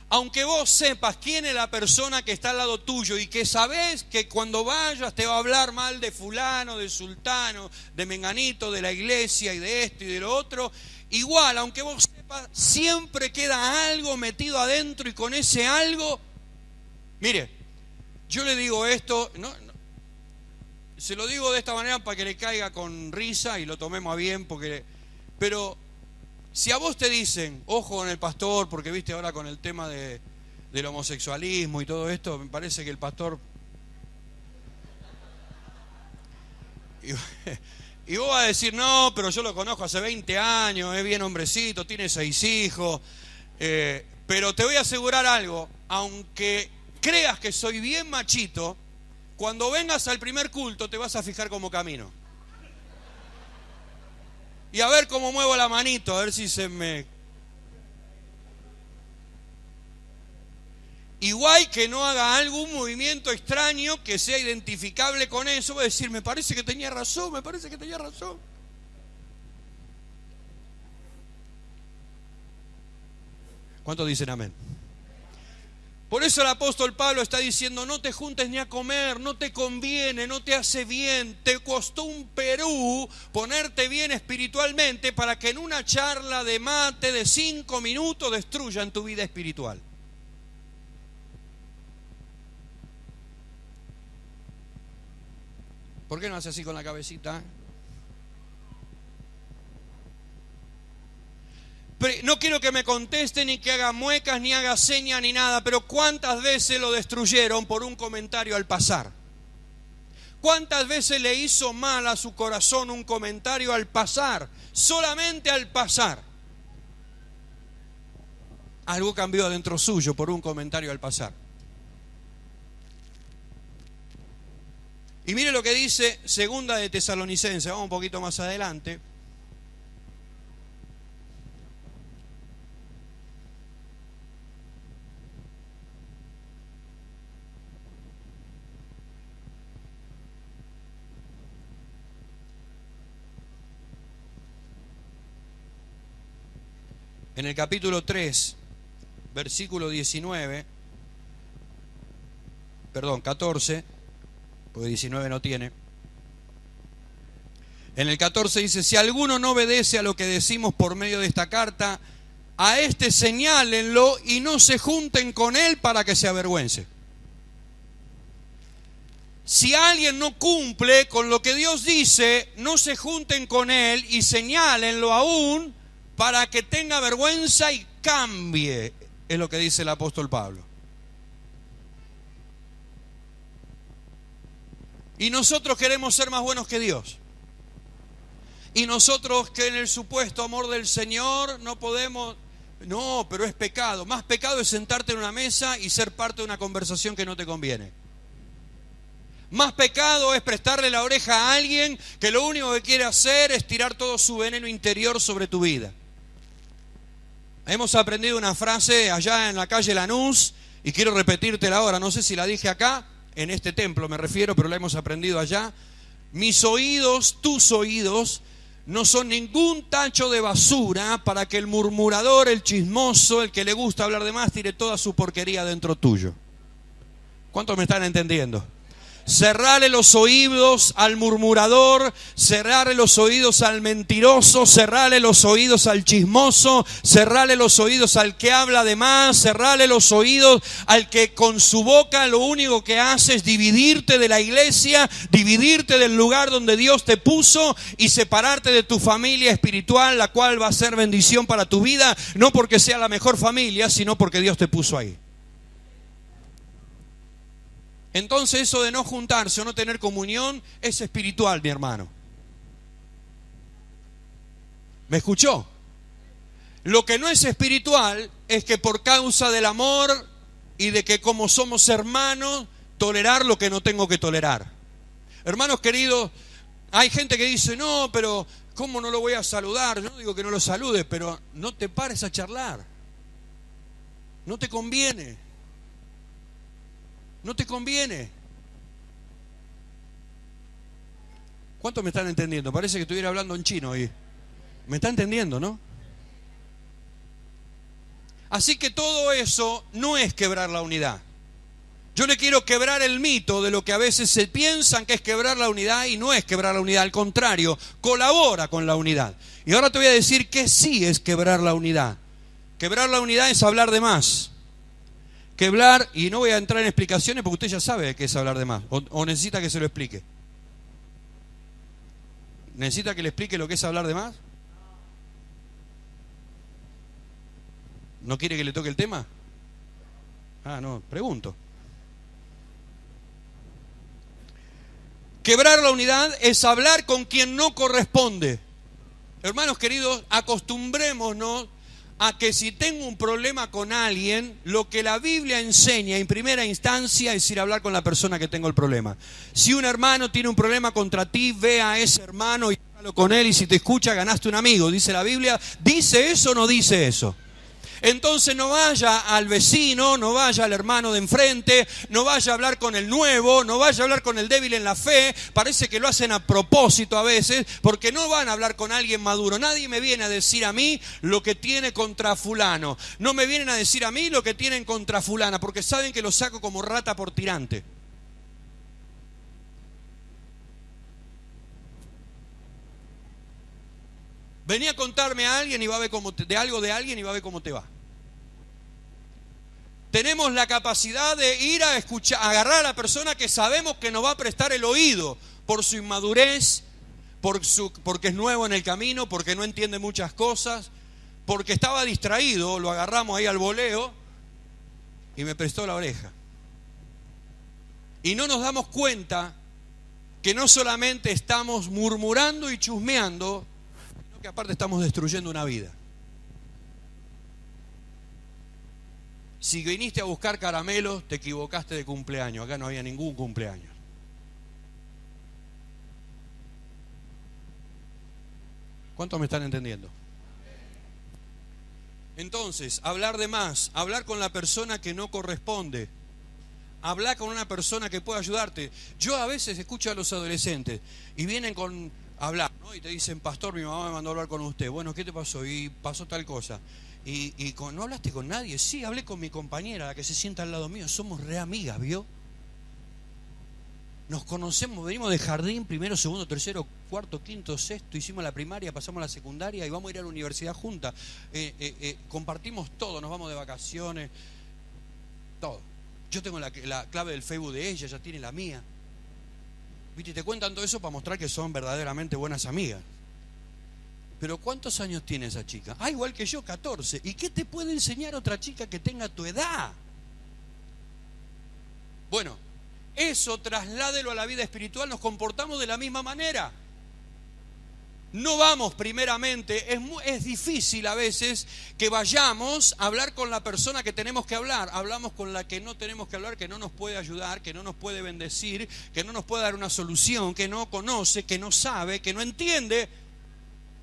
Aunque vos sepas quién es la persona que está al lado tuyo y que sabés que cuando vayas te va a hablar mal de fulano, de sultano, de menganito, de la iglesia y de esto y de lo otro, igual, aunque vos sepas, siempre queda algo metido adentro y con ese algo, mire, yo le digo esto, se lo digo de esta manera para que le caiga con risa y lo tomemos a bien, pero si a vos te dicen, ojo con el pastor, porque viste ahora con el tema del homosexualismo y todo esto, me parece que el pastor... Y vos vas a decir, no, pero yo lo conozco hace 20 años, es bien hombrecito, tiene 6 hijos, pero te voy a asegurar algo, aunque creas que soy bien machito, cuando vengas al primer culto te vas a fijar cómo camino. Y a ver cómo muevo la manito, a ver si se me... Igual que no haga algún movimiento extraño que sea identificable con eso, voy a decir, me parece que tenía razón, me parece que tenía razón. ¿Cuántos dicen amén? Por eso el apóstol Pablo está diciendo, no te juntes ni a comer, no te conviene, no te hace bien, te costó un Perú ponerte bien espiritualmente para que en una charla de mate de 5 minutos destruyan tu vida espiritual. ¿Por qué no hace así con la cabecita? No quiero que me conteste ni que haga muecas, ni haga señas, ni nada, pero ¿cuántas veces lo destruyeron por un comentario al pasar? ¿Cuántas veces le hizo mal a su corazón un comentario al pasar? Solamente al pasar. Algo cambió dentro suyo por un comentario al pasar. Y mire lo que dice Segunda de Tesalonicenses, vamos un poquito más adelante. En el capítulo 3, versículo 14, porque 19 no tiene. En el 14 dice, si alguno no obedece a lo que decimos por medio de esta carta, a este señálenlo y no se junten con él para que se avergüence. Si alguien no cumple con lo que Dios dice, no se junten con él y señálenlo aún para que tenga vergüenza y cambie, es lo que dice el apóstol Pablo. Y nosotros queremos ser más buenos que Dios. Y nosotros que en el supuesto amor del Señor no podemos... No, pero es pecado. Más pecado es sentarte en una mesa y ser parte de una conversación que no te conviene. Más pecado es prestarle la oreja a alguien que lo único que quiere hacer es tirar todo su veneno interior sobre tu vida. Hemos aprendido una frase allá en la calle Lanús y quiero repetírtela ahora. No sé si la dije acá, en este templo me refiero, pero la hemos aprendido allá. Mis oídos, tus oídos, no son ningún tacho de basura para que el murmurador, el chismoso, el que le gusta hablar de más, tire toda su porquería dentro tuyo. ¿Cuántos me están entendiendo? Cerrarle los oídos al murmurador, cerrarle los oídos al mentiroso, cerrarle los oídos al chismoso, cerrarle los oídos al que habla de más, cerrarle los oídos al que con su boca lo único que hace es dividirte de la iglesia, dividirte del lugar donde Dios te puso y separarte de tu familia espiritual, la cual va a ser bendición para tu vida, no porque sea la mejor familia, sino porque Dios te puso ahí. Entonces eso de no juntarse o no tener comunión es espiritual, mi hermano. ¿Me escuchó? Lo que no es espiritual es que por causa del amor y de que como somos hermanos, tolerar lo que no tengo que tolerar. Hermanos queridos, hay gente que dice, no, pero ¿cómo no lo voy a saludar? Yo no digo que no lo saludes, pero no te pares a charlar. No te conviene. No te conviene. ¿Cuántos me están entendiendo? Parece que estuviera hablando en chino hoy. ¿Me está entendiendo, no? Así que todo eso no es quebrar la unidad. Yo le quiero quebrar el mito de lo que a veces se piensan que es quebrar la unidad y no es quebrar la unidad. Al contrario, colabora con la unidad. Y ahora te voy a decir que sí es quebrar la unidad. Quebrar la unidad es hablar de más. Quebrar, y no voy a entrar en explicaciones porque usted ya sabe qué es hablar de más. O necesita que se lo explique. ¿Necesita que le explique lo que es hablar de más? ¿No quiere que le toque el tema? Ah, no, pregunto. Quebrar la unidad es hablar con quien no corresponde. Hermanos queridos, acostumbrémonos a que si tengo un problema con alguien, lo que la Biblia enseña en primera instancia es ir a hablar con la persona que tengo el problema. Si un hermano tiene un problema contra ti, ve a ese hermano y háblalo con él, y si te escucha ganaste un amigo. Dice la Biblia, ¿dice eso o no dice eso? Entonces no vaya al vecino, no vaya al hermano de enfrente, no vaya a hablar con el nuevo, no vaya a hablar con el débil en la fe. Parece que lo hacen a propósito a veces, porque no van a hablar con alguien maduro. Nadie me viene a decir a mí lo que tiene contra fulano. No me vienen a decir a mí lo que tienen contra fulana, porque saben que lo saco como rata por tirante. Vení a contarme a alguien y va a ver cómo de algo de alguien y va a ver cómo te va. Tenemos la capacidad de ir a escuchar, a agarrar a la persona que sabemos que nos va a prestar el oído por su inmadurez, porque es nuevo en el camino, porque no entiende muchas cosas, porque estaba distraído, lo agarramos ahí al voleo y me prestó la oreja. Y no nos damos cuenta que no solamente estamos murmurando y chusmeando, que aparte estamos destruyendo una vida. Si viniste a buscar caramelos, te equivocaste de cumpleaños. Acá no había ningún cumpleaños. ¿Cuántos me están entendiendo? Entonces, hablar de más, hablar con la persona que no corresponde, hablar con una persona que pueda ayudarte. Yo a veces escucho a los adolescentes y vienen con hablar, ¿no? Y te dicen, pastor, mi mamá me mandó a hablar con usted. Bueno, ¿qué te pasó? Y pasó tal cosa. ¿No hablaste con nadie? Sí, hablé con mi compañera, la que se sienta al lado mío. Somos re amigas, ¿vio? Nos conocemos, venimos de jardín, primero, segundo, tercero, cuarto, quinto, sexto. Hicimos la primaria, pasamos a la secundaria y vamos a ir a la universidad juntas. Compartimos todo, nos vamos de vacaciones, todo. Yo tengo la clave del Facebook de ella, ella tiene la mía. ¿Viste? Te cuentan todo eso para mostrar que son verdaderamente buenas amigas. Pero ¿cuántos años tiene esa chica? Ah, igual que yo, 14. ¿Y qué te puede enseñar otra chica que tenga tu edad? Bueno, eso trasládelo a la vida espiritual, nos comportamos de la misma manera. No vamos primeramente, es difícil a veces que vayamos a hablar con la persona que tenemos que hablar. Hablamos con la que no tenemos que hablar, que no nos puede ayudar, que no nos puede bendecir, que no nos puede dar una solución, que no conoce, que no sabe, que no entiende.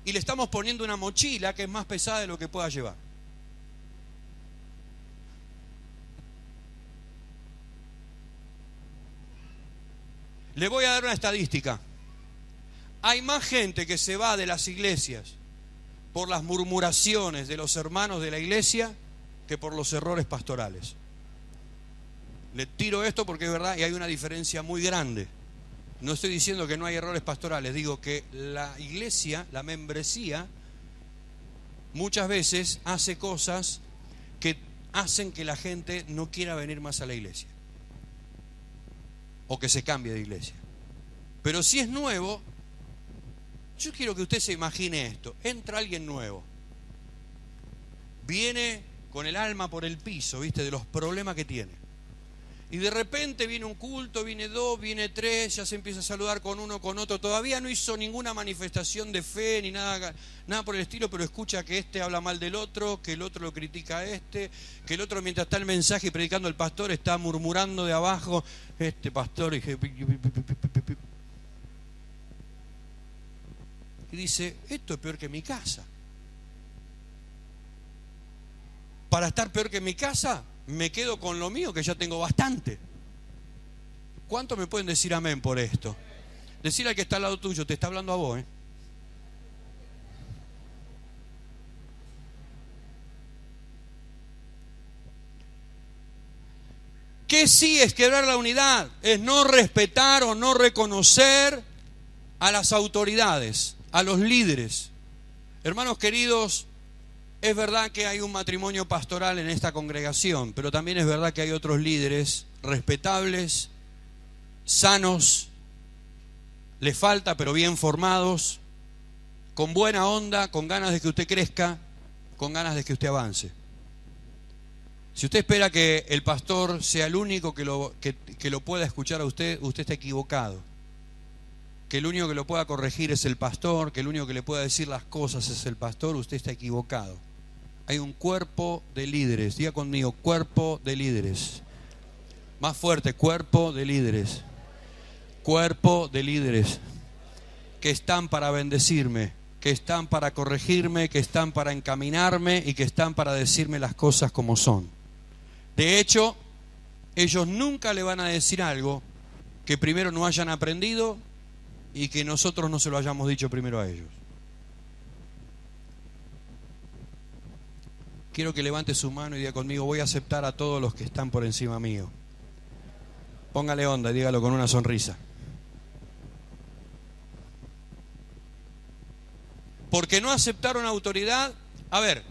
Y le estamos poniendo una mochila que es más pesada de lo que pueda llevar. Le voy a dar una estadística. Hay más gente que se va de las iglesias por las murmuraciones de los hermanos de la iglesia que por los errores pastorales. Le tiro esto porque es verdad y hay una diferencia muy grande. No estoy diciendo que no hay errores pastorales, digo que la iglesia, la membresía, muchas veces hace cosas que hacen que la gente no quiera venir más a la iglesia o que se cambie de iglesia. Pero si es nuevo, yo quiero que usted se imagine esto. Entra alguien nuevo. Viene con el alma por el piso, ¿viste? De los problemas que tiene. Y de repente viene un culto, viene dos, viene tres, ya se empieza a saludar con uno, con otro. Todavía no hizo ninguna manifestación de fe ni nada por el estilo, pero escucha que este habla mal del otro, que el otro lo critica a este, que el otro mientras está el mensaje y predicando el pastor está murmurando de abajo, este pastor, y dice, esto es peor que mi casa. Para estar peor que mi casa, me quedo con lo mío, que ya tengo bastante. ¿Cuántos me pueden decir amén por esto? Decirle al que está al lado tuyo, te está hablando a vos, ¿Qué sí es quebrar la unidad? Es no respetar o no reconocer a las autoridades, a los líderes. Hermanos queridos, es verdad que hay un matrimonio pastoral en esta congregación, pero también es verdad que hay otros líderes respetables, sanos, les falta pero bien formados, con buena onda, con ganas de que usted crezca, con ganas de que usted avance. Si usted espera que el pastor sea el único que lo pueda escuchar a usted, usted está equivocado. Que el único que lo pueda corregir es el pastor, que el único que le pueda decir las cosas es el pastor, usted está equivocado. Hay un cuerpo de líderes, diga conmigo, cuerpo de líderes. Más fuerte, cuerpo de líderes. Cuerpo de líderes que están para bendecirme, que están para corregirme, que están para encaminarme y que están para decirme las cosas como son. De hecho, ellos nunca le van a decir algo que primero no hayan aprendido y que nosotros no se lo hayamos dicho primero a ellos. Quiero que levante su mano y diga conmigo, voy a aceptar a todos los que están por encima mío. Póngale onda y dígalo con una sonrisa. Porque no aceptaron autoridad. A ver,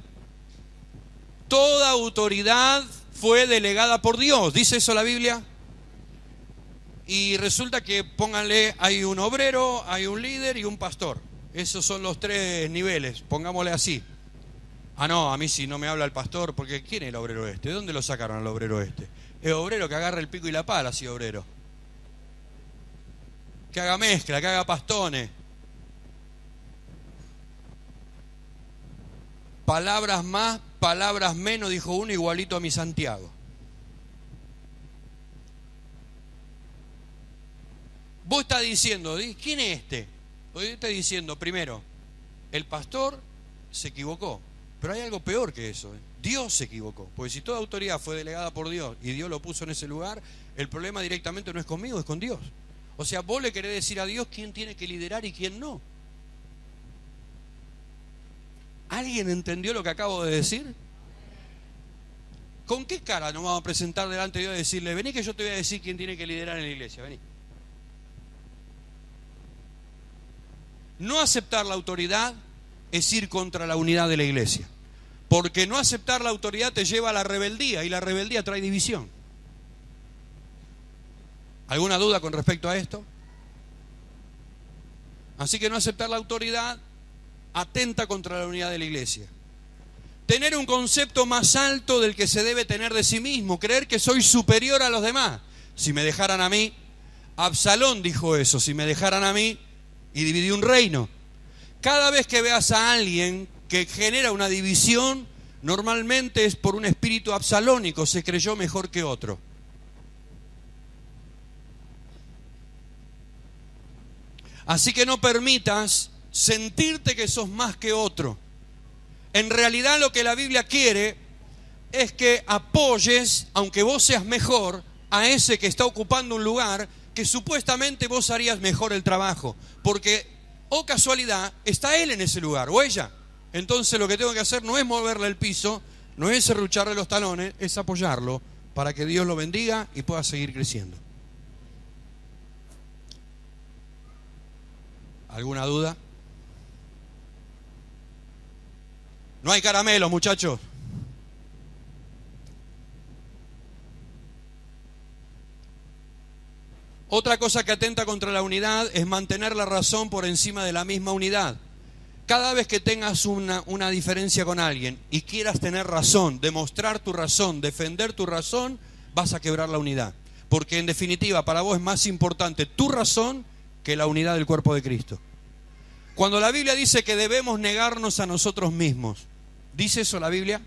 toda autoridad fue delegada por Dios. ¿Dice eso la Biblia? Y resulta que, pónganle, hay un obrero, hay un líder y un pastor. Esos son los tres niveles, pongámosle así. Ah, no, a mí si no me habla el pastor, porque ¿quién es el obrero este? ¿De dónde lo sacaron al obrero este? El obrero que agarra el pico y la pala, sí, obrero. Que haga mezcla, que haga pastones. Palabras más, palabras menos, dijo uno, igualito a mi Santiago. Vos estás diciendo, ¿quién es este? Vos estás diciendo, primero, el pastor se equivocó. Pero hay algo peor que eso. Dios se equivocó. Porque si toda autoridad fue delegada por Dios y Dios lo puso en ese lugar, el problema directamente no es conmigo, es con Dios. O sea, vos le querés decir a Dios quién tiene que liderar y quién no. ¿Alguien entendió lo que acabo de decir? ¿Con qué cara nos vamos a presentar delante de Dios y decirle, vení que yo te voy a decir quién tiene que liderar en la iglesia? Vení. No aceptar la autoridad es ir contra la unidad de la iglesia. Porque no aceptar la autoridad te lleva a la rebeldía y la rebeldía trae división. ¿Alguna duda con respecto a esto? Así que no aceptar la autoridad atenta contra la unidad de la iglesia. Tener un concepto más alto del que se debe tener de sí mismo, creer que soy superior a los demás. Si me dejaran a mí, Absalón dijo eso, si me dejaran a mí y dividí un reino. Cada vez que veas a alguien que genera una división, normalmente es por un espíritu absalónico, se creyó mejor que otro. Así que no permitas sentirte que sos más que otro. En realidad lo que la Biblia quiere es que apoyes, aunque vos seas mejor, a ese que está ocupando un lugar que supuestamente vos harías mejor el trabajo. Porque, oh casualidad, está él en ese lugar, o ella. Entonces lo que tengo que hacer no es moverle el piso, no es serrucharle los talones, es apoyarlo para que Dios lo bendiga y pueda seguir creciendo. ¿Alguna duda? No hay caramelos, muchachos. Otra cosa que atenta contra la unidad es mantener la razón por encima de la misma unidad. Cada vez que tengas una diferencia con alguien y quieras tener razón, demostrar tu razón, defender tu razón, vas a quebrar la unidad. Porque en definitiva para vos es más importante tu razón que la unidad del cuerpo de Cristo. Cuando la Biblia dice que debemos negarnos a nosotros mismos, ¿dice eso la Biblia?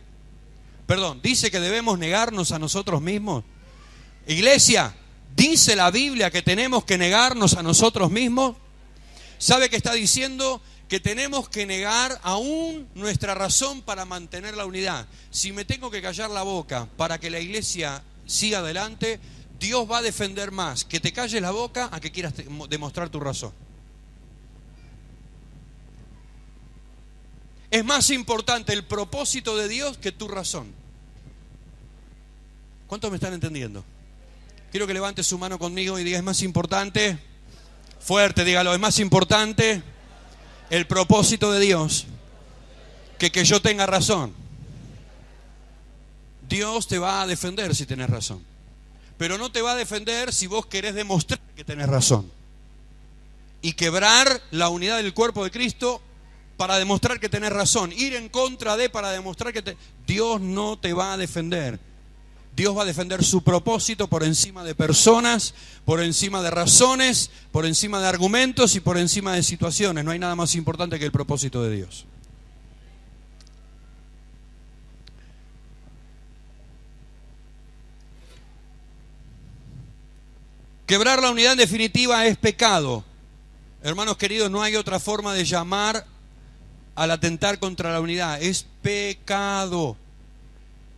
Perdón, ¿dice que debemos negarnos a nosotros mismos? Iglesia, ¿dice la Biblia que tenemos que negarnos a nosotros mismos? ¿Sabe qué está diciendo? Que tenemos que negar aún nuestra razón para mantener la unidad. Si me tengo que callar la boca para que la iglesia siga adelante, Dios va a defender más que te calles la boca a que quieras demostrar tu razón. Es más importante el propósito de Dios que tu razón. ¿Cuántos me están entendiendo? Quiero que levante su mano conmigo y diga, es más importante, fuerte, dígalo, es más importante el propósito de Dios que yo tenga razón. Dios te va a defender si tenés razón, pero no te va a defender si vos querés demostrar que tenés razón y quebrar la unidad del cuerpo de Cristo para demostrar que tenés razón, ir en contra de para demostrar que Dios no te va a defender. Dios va a defender su propósito por encima de personas, por encima de razones, por encima de argumentos y por encima de situaciones. No hay nada más importante que el propósito de Dios. Quebrar la unidad en definitiva es pecado. Hermanos queridos, no hay otra forma de llamar al atentar contra la unidad. Es pecado.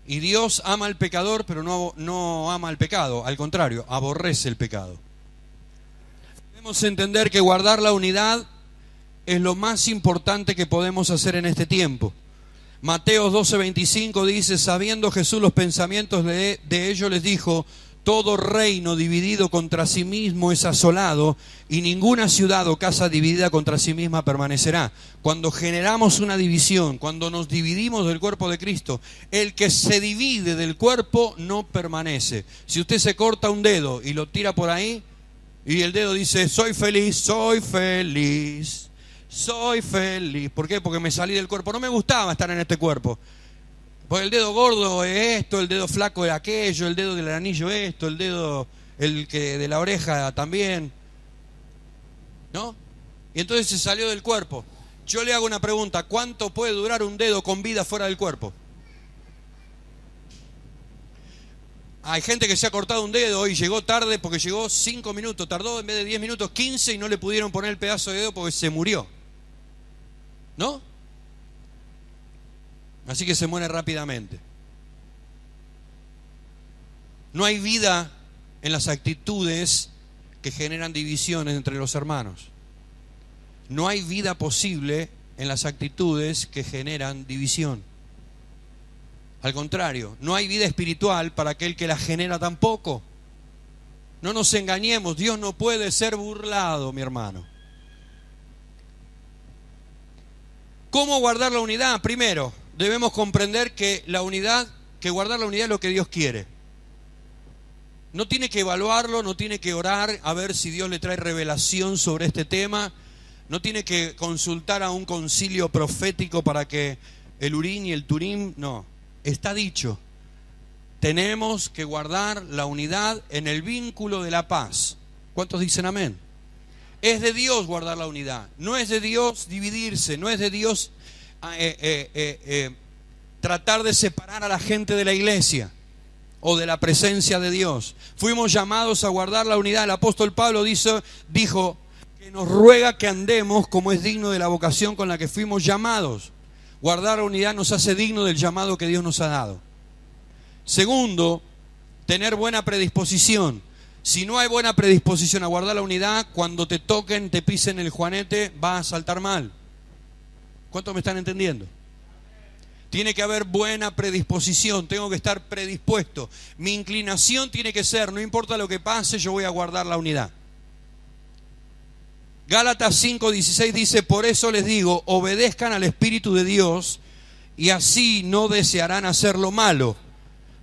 Y Dios ama al pecador, pero no ama al pecado. Al contrario, aborrece el pecado. Debemos entender que guardar la unidad es lo más importante que podemos hacer en este tiempo. Mateo 12:25 dice, sabiendo Jesús los pensamientos de ellos, les dijo, todo reino dividido contra sí mismo es asolado, y ninguna ciudad o casa dividida contra sí misma permanecerá. Cuando generamos una división, cuando nos dividimos del cuerpo de Cristo, el que se divide del cuerpo no permanece. Si usted se corta un dedo y lo tira por ahí, y el dedo dice, soy feliz, soy feliz, soy feliz. ¿Por qué? Porque me salí del cuerpo. No me gustaba estar en este cuerpo. Pues el dedo gordo es esto, el dedo flaco es aquello, el dedo del anillo esto, el dedo de la oreja también, ¿no? Y entonces se salió del cuerpo. Yo le hago una pregunta, ¿cuánto puede durar un dedo con vida fuera del cuerpo? Hay gente que se ha cortado un dedo y llegó tarde porque llegó 5 minutos, tardó en vez de 10 minutos 15 y no le pudieron poner el pedazo de dedo porque se murió, ¿no? Así que se muere rápidamente. No hay vida en las actitudes que generan divisiones entre los hermanos. No hay vida posible en las actitudes que generan división. Al contrario, no hay vida espiritual para aquel que la genera tampoco. No nos engañemos, Dios no puede ser burlado, mi hermano. ¿Cómo guardar la unidad? Primero, debemos comprender que guardar la unidad es lo que Dios quiere. No tiene que evaluarlo, no tiene que orar a ver si Dios le trae revelación sobre este tema. No tiene que consultar a un concilio profético para que el Urim y el Turim, no. Está dicho. Tenemos que guardar la unidad en el vínculo de la paz. ¿Cuántos dicen amén? Es de Dios guardar la unidad. No es de Dios dividirse, no es de Dios tratar de separar a la gente de la iglesia o de la presencia de Dios. Fuimos llamados a guardar la unidad. El apóstol Pablo dijo que nos ruega que andemos como es digno de la vocación con la que fuimos llamados. Guardar la unidad nos hace digno del llamado que Dios nos ha dado. Segundo, tener buena predisposición. Si no hay buena predisposición a guardar la unidad, cuando te toquen, te pisen el juanete, vas a saltar mal. ¿Cuántos me están entendiendo? Tiene que haber buena predisposición, tengo que estar predispuesto. Mi inclinación tiene que ser, no importa lo que pase, yo voy a guardar la unidad. Gálatas 5:16 dice, por eso les digo, obedezcan al Espíritu de Dios y así no desearán hacer lo malo.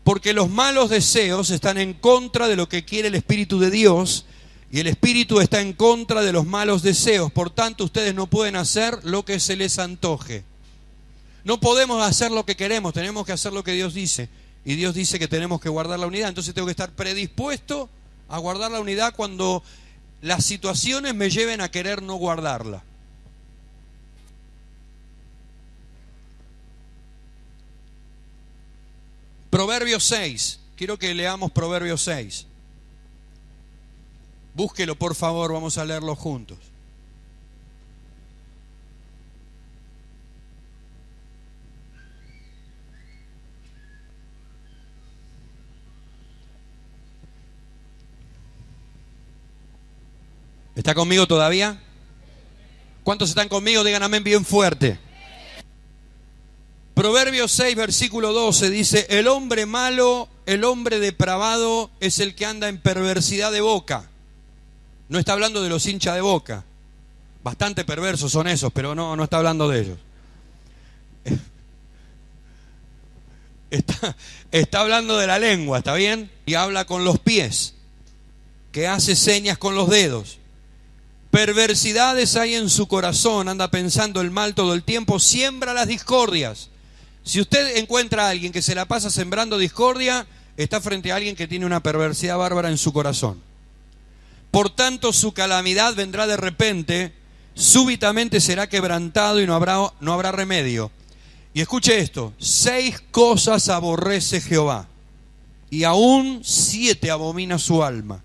Porque los malos deseos están en contra de lo que quiere el Espíritu de Dios y el Espíritu está en contra de los malos deseos. Por tanto, ustedes no pueden hacer lo que se les antoje. No podemos hacer lo que queremos, tenemos que hacer lo que Dios dice. Y Dios dice que tenemos que guardar la unidad. Entonces tengo que estar predispuesto a guardar la unidad cuando las situaciones me lleven a querer no guardarla. Proverbios 6. Quiero que leamos Proverbios 6. Búsquelo, por favor, vamos a leerlo juntos. ¿Está conmigo todavía? ¿Cuántos están conmigo? Digan amén bien fuerte. Proverbios 6, versículo 12 dice: el hombre malo, el hombre depravado es el que anda en perversidad de boca. No está hablando de los hinchas de Boca. Bastante perversos son esos, pero no está hablando de ellos. Está hablando de la lengua, ¿está bien? Y habla con los pies, que hace señas con los dedos. Perversidades hay en su corazón, anda pensando el mal todo el tiempo, siembra las discordias. Si usted encuentra a alguien que se la pasa sembrando discordia, está frente a alguien que tiene una perversidad bárbara en su corazón. Por tanto, su calamidad vendrá de repente, súbitamente será quebrantado y no habrá remedio. Y escuche esto: 6 cosas aborrece Jehová, y aún 7 abomina su alma: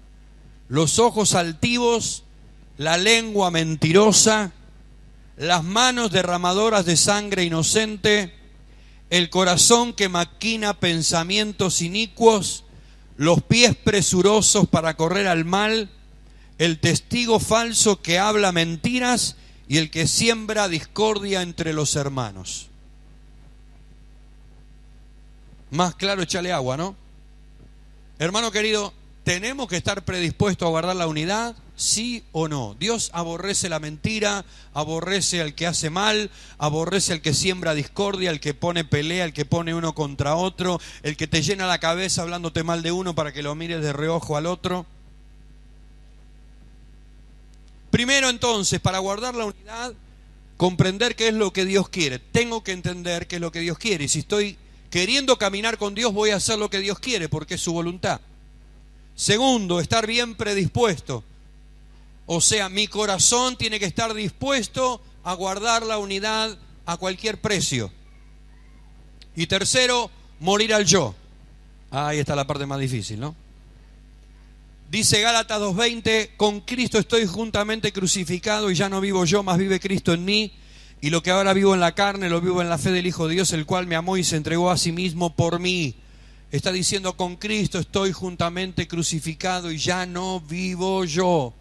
los ojos altivos, la lengua mentirosa, las manos derramadoras de sangre inocente, el corazón que maquina pensamientos inicuos, los pies presurosos para correr al mal, el testigo falso que habla mentiras y el que siembra discordia entre los hermanos. Más claro, échale agua, ¿no? Hermano querido, ¿tenemos que estar predispuestos a guardar la unidad? ¿Sí o no? Dios aborrece la mentira, aborrece al que hace mal, aborrece al que siembra discordia, al que pone pelea, al que pone uno contra otro, el que te llena la cabeza hablándote mal de uno para que lo mires de reojo al otro. Primero entonces, para guardar la unidad, comprender qué es lo que Dios quiere. Tengo que entender qué es lo que Dios quiere. Y si estoy queriendo caminar con Dios, voy a hacer lo que Dios quiere, porque es su voluntad. Segundo, estar bien predispuesto. O sea, mi corazón tiene que estar dispuesto a guardar la unidad a cualquier precio. Y tercero, morir al yo. Ahí está la parte más difícil, ¿no? Dice Gálatas 2:20: con Cristo estoy juntamente crucificado y ya no vivo yo, mas vive Cristo en mí. Y lo que ahora vivo en la carne, lo vivo en la fe del Hijo de Dios, el cual me amó y se entregó a sí mismo por mí. Está diciendo: con Cristo estoy juntamente crucificado y ya no vivo yo.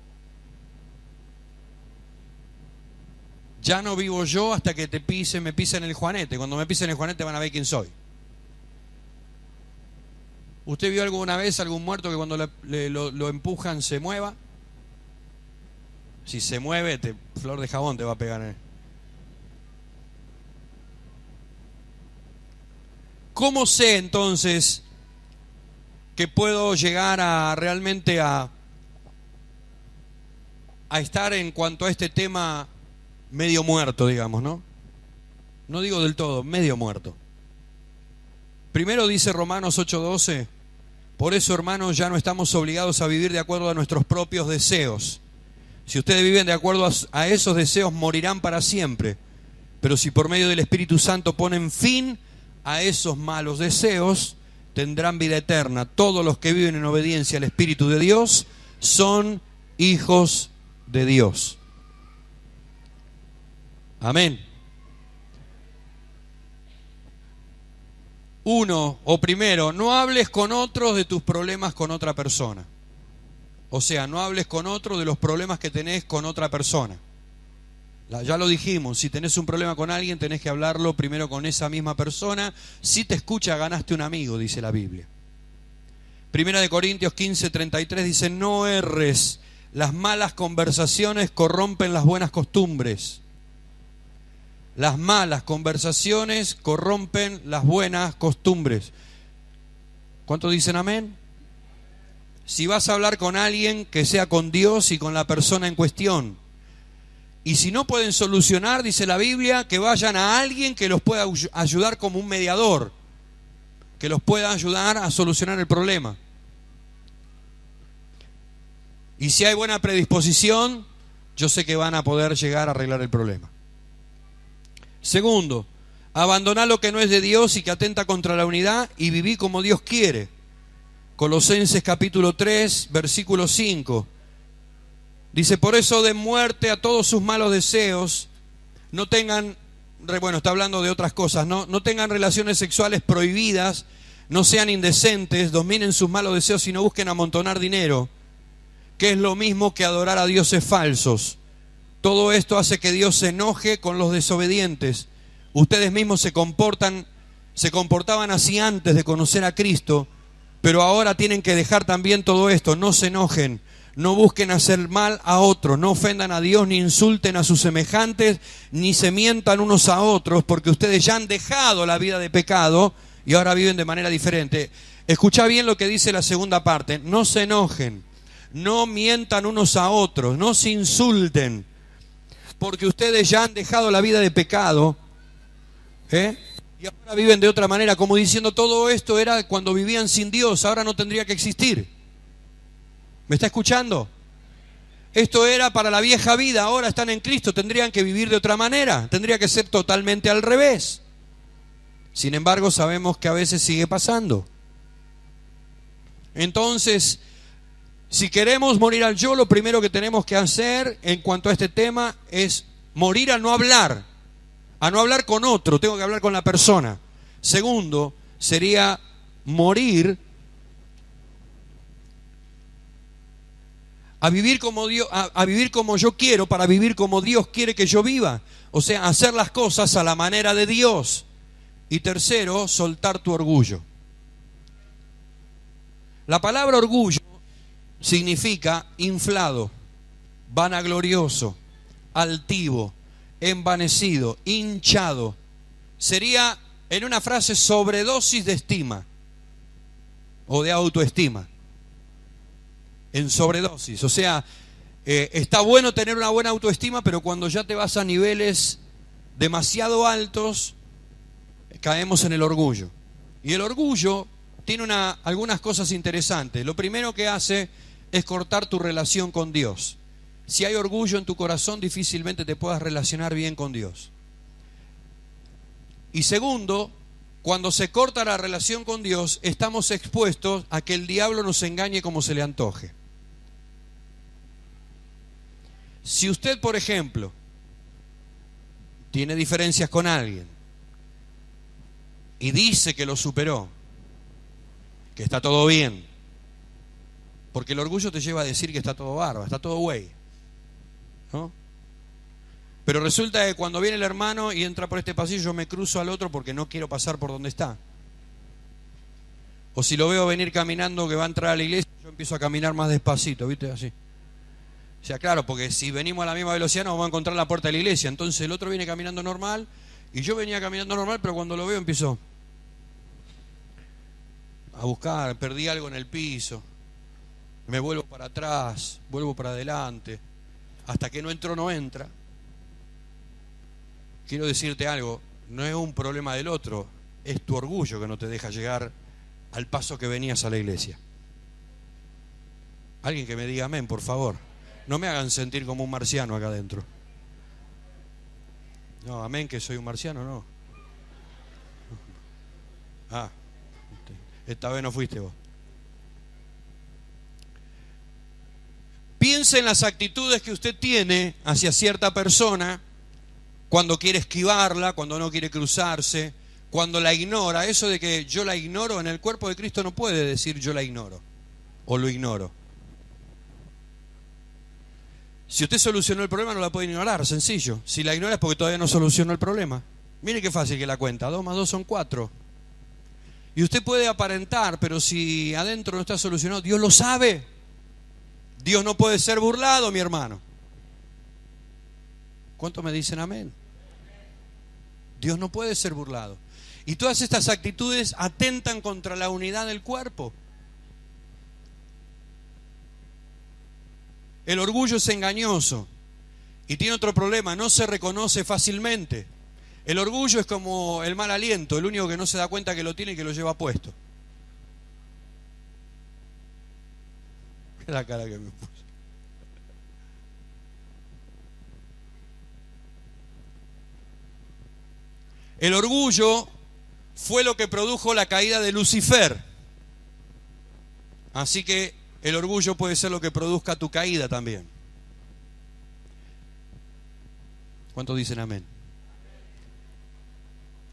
Ya no vivo yo hasta que me pisen el juanete. Cuando me pisen el juanete van a ver quién soy. ¿Usted vio alguna vez algún muerto que cuando lo empujan se mueva? Si se mueve, flor de jabón te va a pegar. ¿Cómo sé entonces que puedo llegar a realmente a estar en cuanto a este tema medio muerto, digamos, ¿no? No digo del todo, medio muerto. Primero dice Romanos 8:12: por eso, hermanos, ya no estamos obligados a vivir de acuerdo a nuestros propios deseos. Si ustedes viven de acuerdo a esos deseos, morirán para siempre. Pero si por medio del Espíritu Santo ponen fin a esos malos deseos, tendrán vida eterna. Todos los que viven en obediencia al Espíritu de Dios son hijos de Dios. Amén. Primero, no hables con otros de tus problemas con otra persona. O sea, no hables con otros de los problemas que tenés con otra persona. Ya lo dijimos, si tenés un problema con alguien, tenés que hablarlo primero con esa misma persona. Si te escucha, ganaste un amigo, dice la Biblia. Primera de Corintios 15:33 dice: no erres, las malas conversaciones corrompen las buenas costumbres. Las malas conversaciones corrompen las buenas costumbres. ¿Cuántos dicen amén? Si vas a hablar con alguien, que sea con Dios y con la persona en cuestión. Y si no pueden solucionar, dice la Biblia, que vayan a alguien que los pueda ayudar como un mediador, que los pueda ayudar a solucionar el problema. Y si hay buena predisposición, yo sé que van a poder llegar a arreglar el problema. Segundo, abandonar lo que no es de Dios y que atenta contra la unidad y viví como Dios quiere. Colosenses capítulo 3, versículo 5. Dice, por eso den muerte a todos sus malos deseos, no tengan, bueno, está hablando de otras cosas, no tengan relaciones sexuales prohibidas, no sean indecentes, dominen sus malos deseos y no busquen amontonar dinero, que es lo mismo que adorar a dioses falsos. Todo esto hace que Dios se enoje con los desobedientes. Ustedes mismos se comportaban así antes de conocer a Cristo, pero ahora tienen que dejar también todo esto. No se enojen, no busquen hacer mal a otros, no ofendan a Dios, ni insulten a sus semejantes, ni se mientan unos a otros, porque ustedes ya han dejado la vida de pecado y ahora viven de manera diferente. Escucha bien lo que dice la segunda parte. No se enojen, no mientan unos a otros, no se insulten, porque ustedes ya han dejado la vida de pecado, y ahora viven de otra manera, como diciendo todo esto era cuando vivían sin Dios, ahora no tendría que existir. ¿Me está escuchando? Esto era para la vieja vida, ahora están en Cristo, tendrían que vivir de otra manera, tendría que ser totalmente al revés. Sin embargo, sabemos que a veces sigue pasando. Entonces, si queremos morir al yo, lo primero que tenemos que hacer en cuanto a este tema es morir a no hablar con otro, tengo que hablar con la persona. Segundo, sería morir a vivir como Dios, a vivir como yo quiero, para vivir como Dios quiere que yo viva. O sea, hacer las cosas a la manera de Dios. Y tercero, soltar tu orgullo. La palabra orgullo significa inflado, vanaglorioso, altivo, envanecido, hinchado. Sería, en una frase, sobredosis de estima o de autoestima. En sobredosis, o sea, está bueno tener una buena autoestima, pero cuando ya te vas a niveles demasiado altos, caemos en el orgullo. Y el orgullo tiene algunas cosas interesantes. Lo primero que hace es cortar tu relación con Dios. Si hay orgullo en tu corazón, difícilmente te puedas relacionar bien con Dios. Y segundo, cuando se corta la relación con Dios, estamos expuestos a que el diablo nos engañe como se le antoje. Si usted, por ejemplo, tiene diferencias con alguien y dice que lo superó, que está todo bien, porque el orgullo te lleva a decir que está todo bárbaro, está todo güey, ¿no? Pero resulta que cuando viene el hermano y entra por este pasillo, yo me cruzo al otro porque no quiero pasar por donde está. O si lo veo venir caminando que va a entrar a la iglesia, yo empiezo a caminar más despacito, ¿viste? Así. O sea, claro, porque si venimos a la misma velocidad nos vamos a encontrar la puerta de la iglesia. Entonces el otro viene caminando normal y yo venía caminando normal, pero cuando lo veo empiezo a buscar, perdí algo en el piso, me vuelvo para atrás, vuelvo para adelante, hasta que no entro, no entra. Quiero decirte algo, no es un problema del otro, es tu orgullo que no te deja llegar al paso que venías a la iglesia. Alguien que me diga amén, por favor. No me hagan sentir como un marciano acá adentro. No, amén, que soy un marciano, no. Ah, esta vez no fuiste vos. Piense en las actitudes que usted tiene hacia cierta persona cuando quiere esquivarla, cuando no quiere cruzarse, cuando la ignora. Eso de que yo la ignoro, en el cuerpo de Cristo no puede decir yo la ignoro o lo ignoro. Si usted solucionó el problema, no la puede ignorar, sencillo. Si la ignora es porque todavía no solucionó el problema. Mire qué fácil que la cuenta, 2 más 2 son 4. Y usted puede aparentar, pero si adentro no está solucionado, Dios lo sabe. Dios no puede ser burlado, mi hermano. ¿Cuántos me dicen amén? Dios no puede ser burlado. Y todas estas actitudes atentan contra la unidad del cuerpo. El orgullo es engañoso y tiene otro problema, no se reconoce fácilmente. El orgullo es como el mal aliento, el único que no se da cuenta que lo tiene y que lo lleva puesto. Mira la cara que me puso. El orgullo fue lo que produjo la caída de Lucifer. Así que el orgullo puede ser lo que produzca tu caída también. ¿Cuántos dicen amén?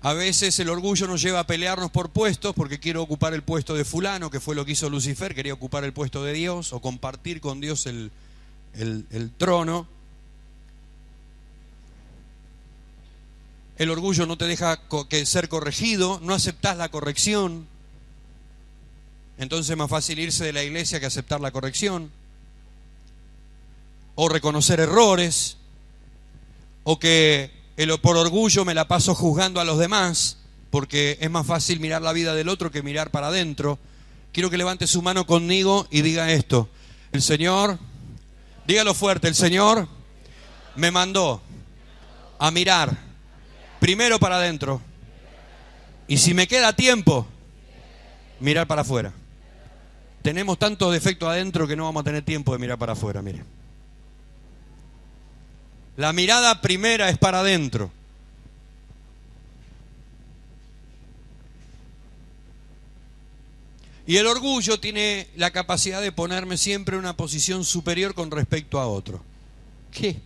A veces el orgullo nos lleva a pelearnos por puestos, porque quiero ocupar el puesto de fulano, que fue lo que hizo Lucifer, quería ocupar el puesto de Dios o compartir con Dios el trono. El orgullo no te deja ser corregido, no aceptás la corrección. Entonces es más fácil irse de la iglesia que aceptar la corrección. O reconocer errores. O que por orgullo me la paso juzgando a los demás, porque es más fácil mirar la vida del otro que mirar para adentro. Quiero que levante su mano conmigo y diga esto. El Señor, dígalo fuerte, el Señor me mandó a mirar primero para adentro. Y si me queda tiempo, mirar para afuera. Tenemos tantos defectos adentro que no vamos a tener tiempo de mirar para afuera, mire. La mirada primera es para adentro. Y el orgullo tiene la capacidad de ponerme siempre en una posición superior con respecto a otro. ¿Qué?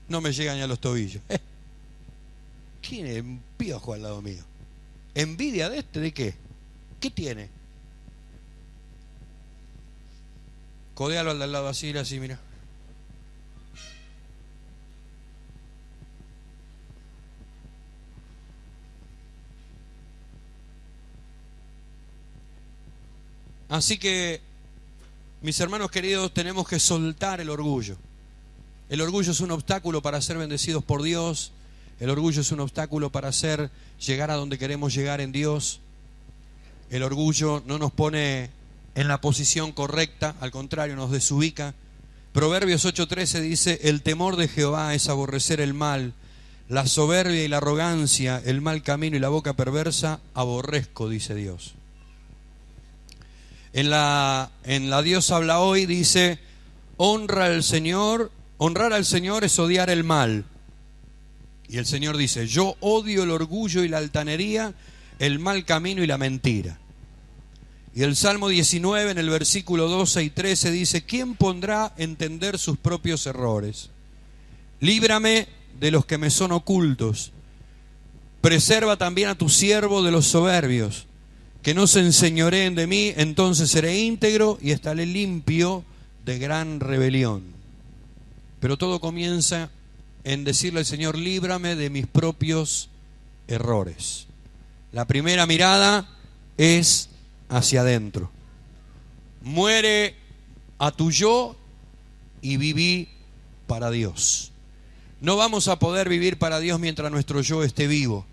No me llegan ni a los tobillos. ¿Quién es un piojo al lado mío? ¿Envidia de este? ¿De qué? ¿Qué tiene? Codéalo al de al lado así, mira. Así que, mis hermanos queridos, tenemos que soltar el orgullo. El orgullo es un obstáculo para ser bendecidos por Dios. El orgullo es un obstáculo para llegar a donde queremos llegar en Dios. El orgullo no nos pone en la posición correcta, al contrario, nos desubica. Proverbios 8:13 dice: el temor de Jehová es aborrecer el mal, la soberbia y la arrogancia, el mal camino y la boca perversa, aborrezco, dice Dios. En la Dios habla hoy dice: honrar al Señor es odiar el mal. Y el Señor dice: yo odio el orgullo y la altanería, el mal camino y la mentira. Y el Salmo 19 en el versículo 12 y 13 dice: ¿quién pondrá a entender sus propios errores? Líbrame de los que me son ocultos. Preserva también a tu siervo de los soberbios, que no se enseñoreen de mí, entonces seré íntegro y estaré limpio de gran rebelión. Pero todo comienza en decirle al Señor: líbrame de mis propios errores. La primera mirada es hacia adentro. Muere a tu yo y viví para Dios. No vamos a poder vivir para Dios mientras nuestro yo esté vivo.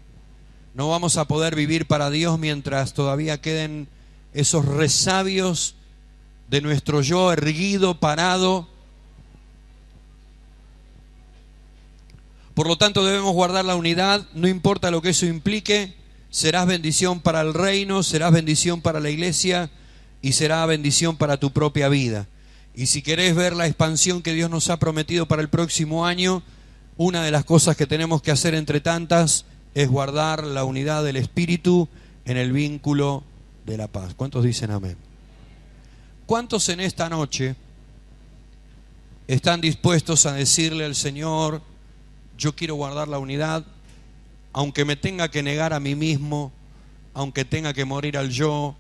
No vamos a poder vivir para Dios mientras todavía queden esos resabios de nuestro yo erguido, parado. Por lo tanto, debemos guardar la unidad, no importa lo que eso implique. Serás bendición para el reino, serás bendición para la iglesia y será bendición para tu propia vida. Y si querés ver la expansión que Dios nos ha prometido para el próximo año, una de las cosas que tenemos que hacer entre tantas es guardar la unidad del Espíritu en el vínculo de la paz. ¿Cuántos dicen amén? ¿Cuántos en esta noche están dispuestos a decirle al Señor: yo quiero guardar la unidad, aunque me tenga que negar a mí mismo, aunque tenga que morir al yo,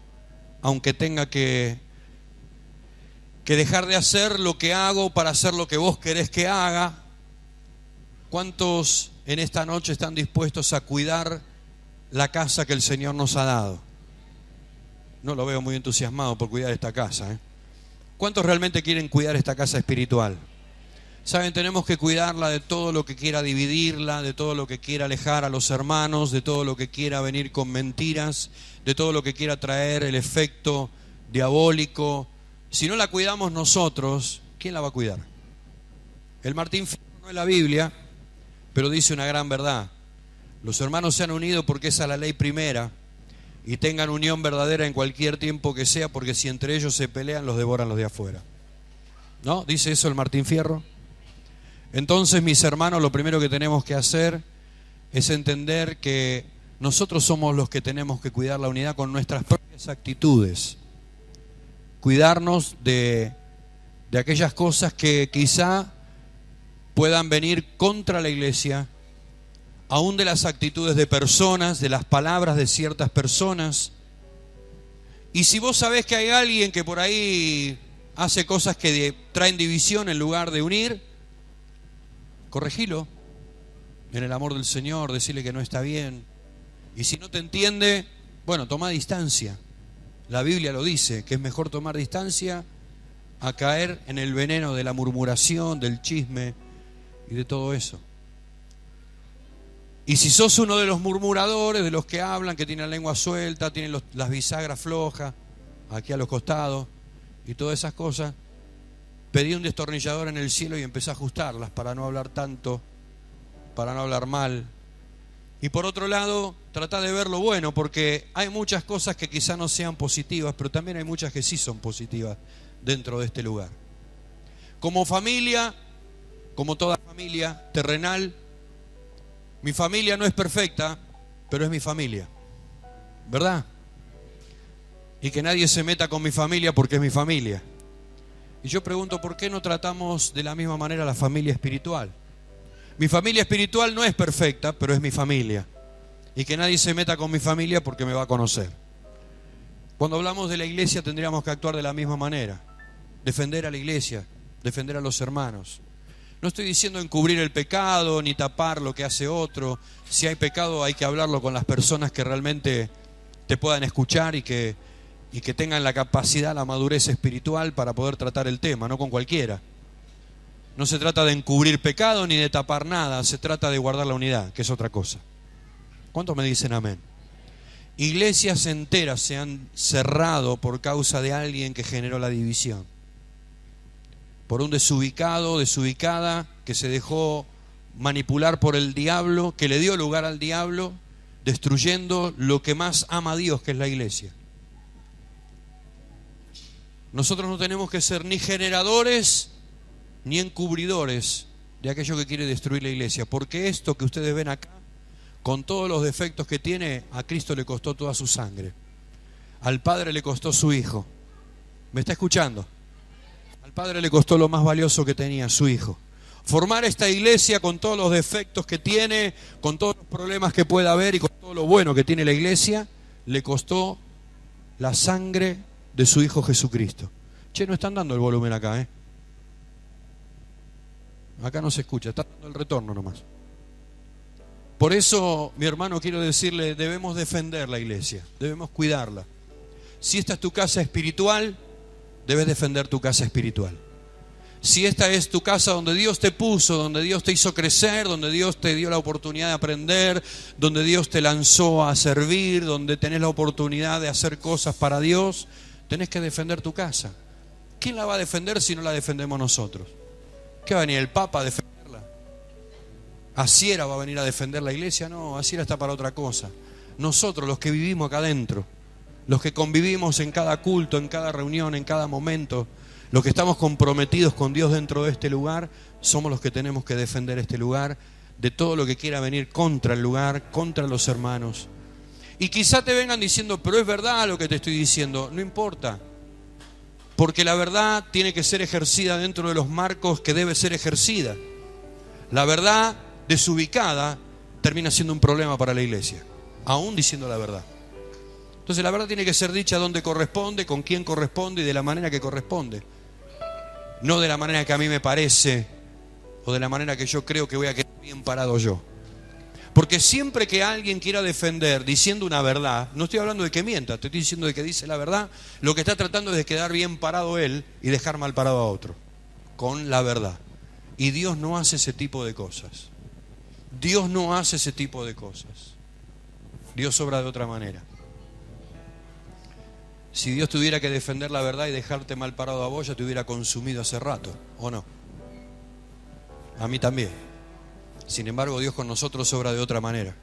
aunque tenga que dejar de hacer lo que hago para hacer lo que vos querés que haga? ¿Cuántos en esta noche están dispuestos a cuidar la casa que el Señor nos ha dado? No lo veo muy entusiasmado por cuidar esta casa, ¿Cuántos realmente quieren cuidar esta casa espiritual? Saben, tenemos que cuidarla de todo lo que quiera dividirla, de todo lo que quiera alejar a los hermanos, de todo lo que quiera venir con mentiras, de todo lo que quiera traer el efecto diabólico. Si no la cuidamos nosotros, ¿quién la va a cuidar? El Martín Fierro no es la Biblia, pero dice una gran verdad. Los hermanos se han unido porque esa es la ley primera, y tengan unión verdadera en cualquier tiempo que sea, porque si entre ellos se pelean, los devoran los de afuera. ¿No? ¿Dice eso el Martín Fierro? Entonces, mis hermanos, lo primero que tenemos que hacer es entender que nosotros somos los que tenemos que cuidar la unidad con nuestras propias actitudes. Cuidarnos de aquellas cosas que quizá puedan venir contra la iglesia, aún de las actitudes de personas, de las palabras de ciertas personas. Y si vos sabés que hay alguien que por ahí hace cosas que traen división en lugar de unir, corregilo en el amor del Señor, decirle que no está bien. Y si no te entiende, bueno, toma distancia. La Biblia lo dice, que es mejor tomar distancia a caer en el veneno de la murmuración, del chisme y de todo eso. Y si sos uno de los murmuradores, de los que hablan, que tienen la lengua suelta, tienen las bisagras flojas, aquí a los costados, y todas esas cosas, pedí un destornillador en el cielo y empecé a ajustarlas para no hablar tanto, para no hablar mal. Y por otro lado, tratá de ver lo bueno, porque hay muchas cosas que quizá no sean positivas, pero también hay muchas que sí son positivas dentro de este lugar. Como familia, como toda familia terrenal, mi familia no es perfecta, pero es mi familia, ¿verdad? Y que nadie se meta con mi familia porque es mi familia. Y yo pregunto, ¿por qué no tratamos de la misma manera la familia espiritual? Mi familia espiritual no es perfecta, pero es mi familia. Y que nadie se meta con mi familia porque me va a conocer. Cuando hablamos de la iglesia tendríamos que actuar de la misma manera. Defender a la iglesia, defender a los hermanos. No estoy diciendo encubrir el pecado ni tapar lo que hace otro. Si hay pecado hay que hablarlo con las personas que realmente te puedan escuchar y que tengan la capacidad, la madurez espiritual para poder tratar el tema, no con cualquiera. No se trata de encubrir pecado ni de tapar nada, se trata de guardar la unidad, que es otra cosa. ¿Cuántos me dicen amén? Iglesias enteras se han cerrado por causa de alguien que generó la división. Por un desubicado, desubicada, que se dejó manipular por el diablo, que le dio lugar al diablo, destruyendo lo que más ama a Dios, que es la iglesia. Nosotros no tenemos que ser ni generadores ni encubridores de aquello que quiere destruir la iglesia, porque esto que ustedes ven acá, con todos los defectos que tiene, a Cristo le costó toda su sangre. Al Padre le costó su Hijo. ¿Me está escuchando? Al Padre le costó lo más valioso que tenía, su Hijo. Formar esta iglesia con todos los defectos que tiene, con todos los problemas que pueda haber y con todo lo bueno que tiene la iglesia, le costó la sangre de su Hijo Jesucristo. Che, no están dando el volumen acá, ¿eh? Acá no se escucha, está dando el retorno nomás. Por eso, mi hermano, quiero decirle, debemos defender la iglesia, debemos cuidarla. Si esta es tu casa espiritual, debes defender tu casa espiritual. Si esta es tu casa donde Dios te puso, donde Dios te hizo crecer, donde Dios te dio la oportunidad de aprender, donde Dios te lanzó a servir, donde tenés la oportunidad de hacer cosas para Dios, tenés que defender tu casa. ¿Quién la va a defender si no la defendemos nosotros? ¿Qué va a venir el Papa a defenderla? ¿Asiera va a venir a defender la iglesia? No, Asiera está para otra cosa. Nosotros, los que vivimos acá adentro, los que convivimos en cada culto, en cada reunión, en cada momento, los que estamos comprometidos con Dios dentro de este lugar, somos los que tenemos que defender este lugar de todo lo que quiera venir contra el lugar, contra los hermanos. Y quizá te vengan diciendo, pero es verdad lo que te estoy diciendo. No importa, porque la verdad tiene que ser ejercida dentro de los marcos que debe ser ejercida. La verdad desubicada termina siendo un problema para la iglesia, aún diciendo la verdad. Entonces la verdad tiene que ser dicha donde corresponde, con quién corresponde y de la manera que corresponde. No de la manera que a mí me parece o de la manera que yo creo que voy a quedar bien parado yo. Porque siempre que alguien quiera defender diciendo una verdad, no estoy hablando de que mienta, te estoy diciendo de que dice la verdad, lo que está tratando es de quedar bien parado él y dejar mal parado a otro, con la verdad. Y Dios no hace ese tipo de cosas. Dios no hace ese tipo de cosas. Dios obra de otra manera. Si Dios tuviera que defender la verdad y dejarte mal parado a vos, ya te hubiera consumido hace rato, ¿o no? A mí también. Sin embargo, Dios con nosotros obra de otra manera,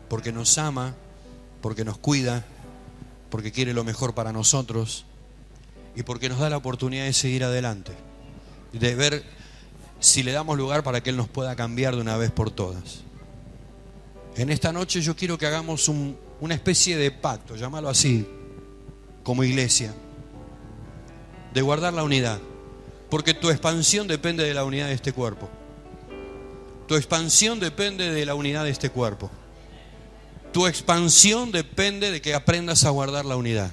porque nos ama, porque nos cuida, porque quiere lo mejor para nosotros y porque nos da la oportunidad de seguir adelante, de ver si le damos lugar para que Él nos pueda cambiar de una vez por todas. En esta noche yo quiero que hagamos una especie de pacto, llámalo así, como iglesia, de guardar la unidad. Porque tu expansión depende de la unidad de este cuerpo. Tu expansión depende de la unidad de este cuerpo. Tu expansión depende de que aprendas a guardar la unidad.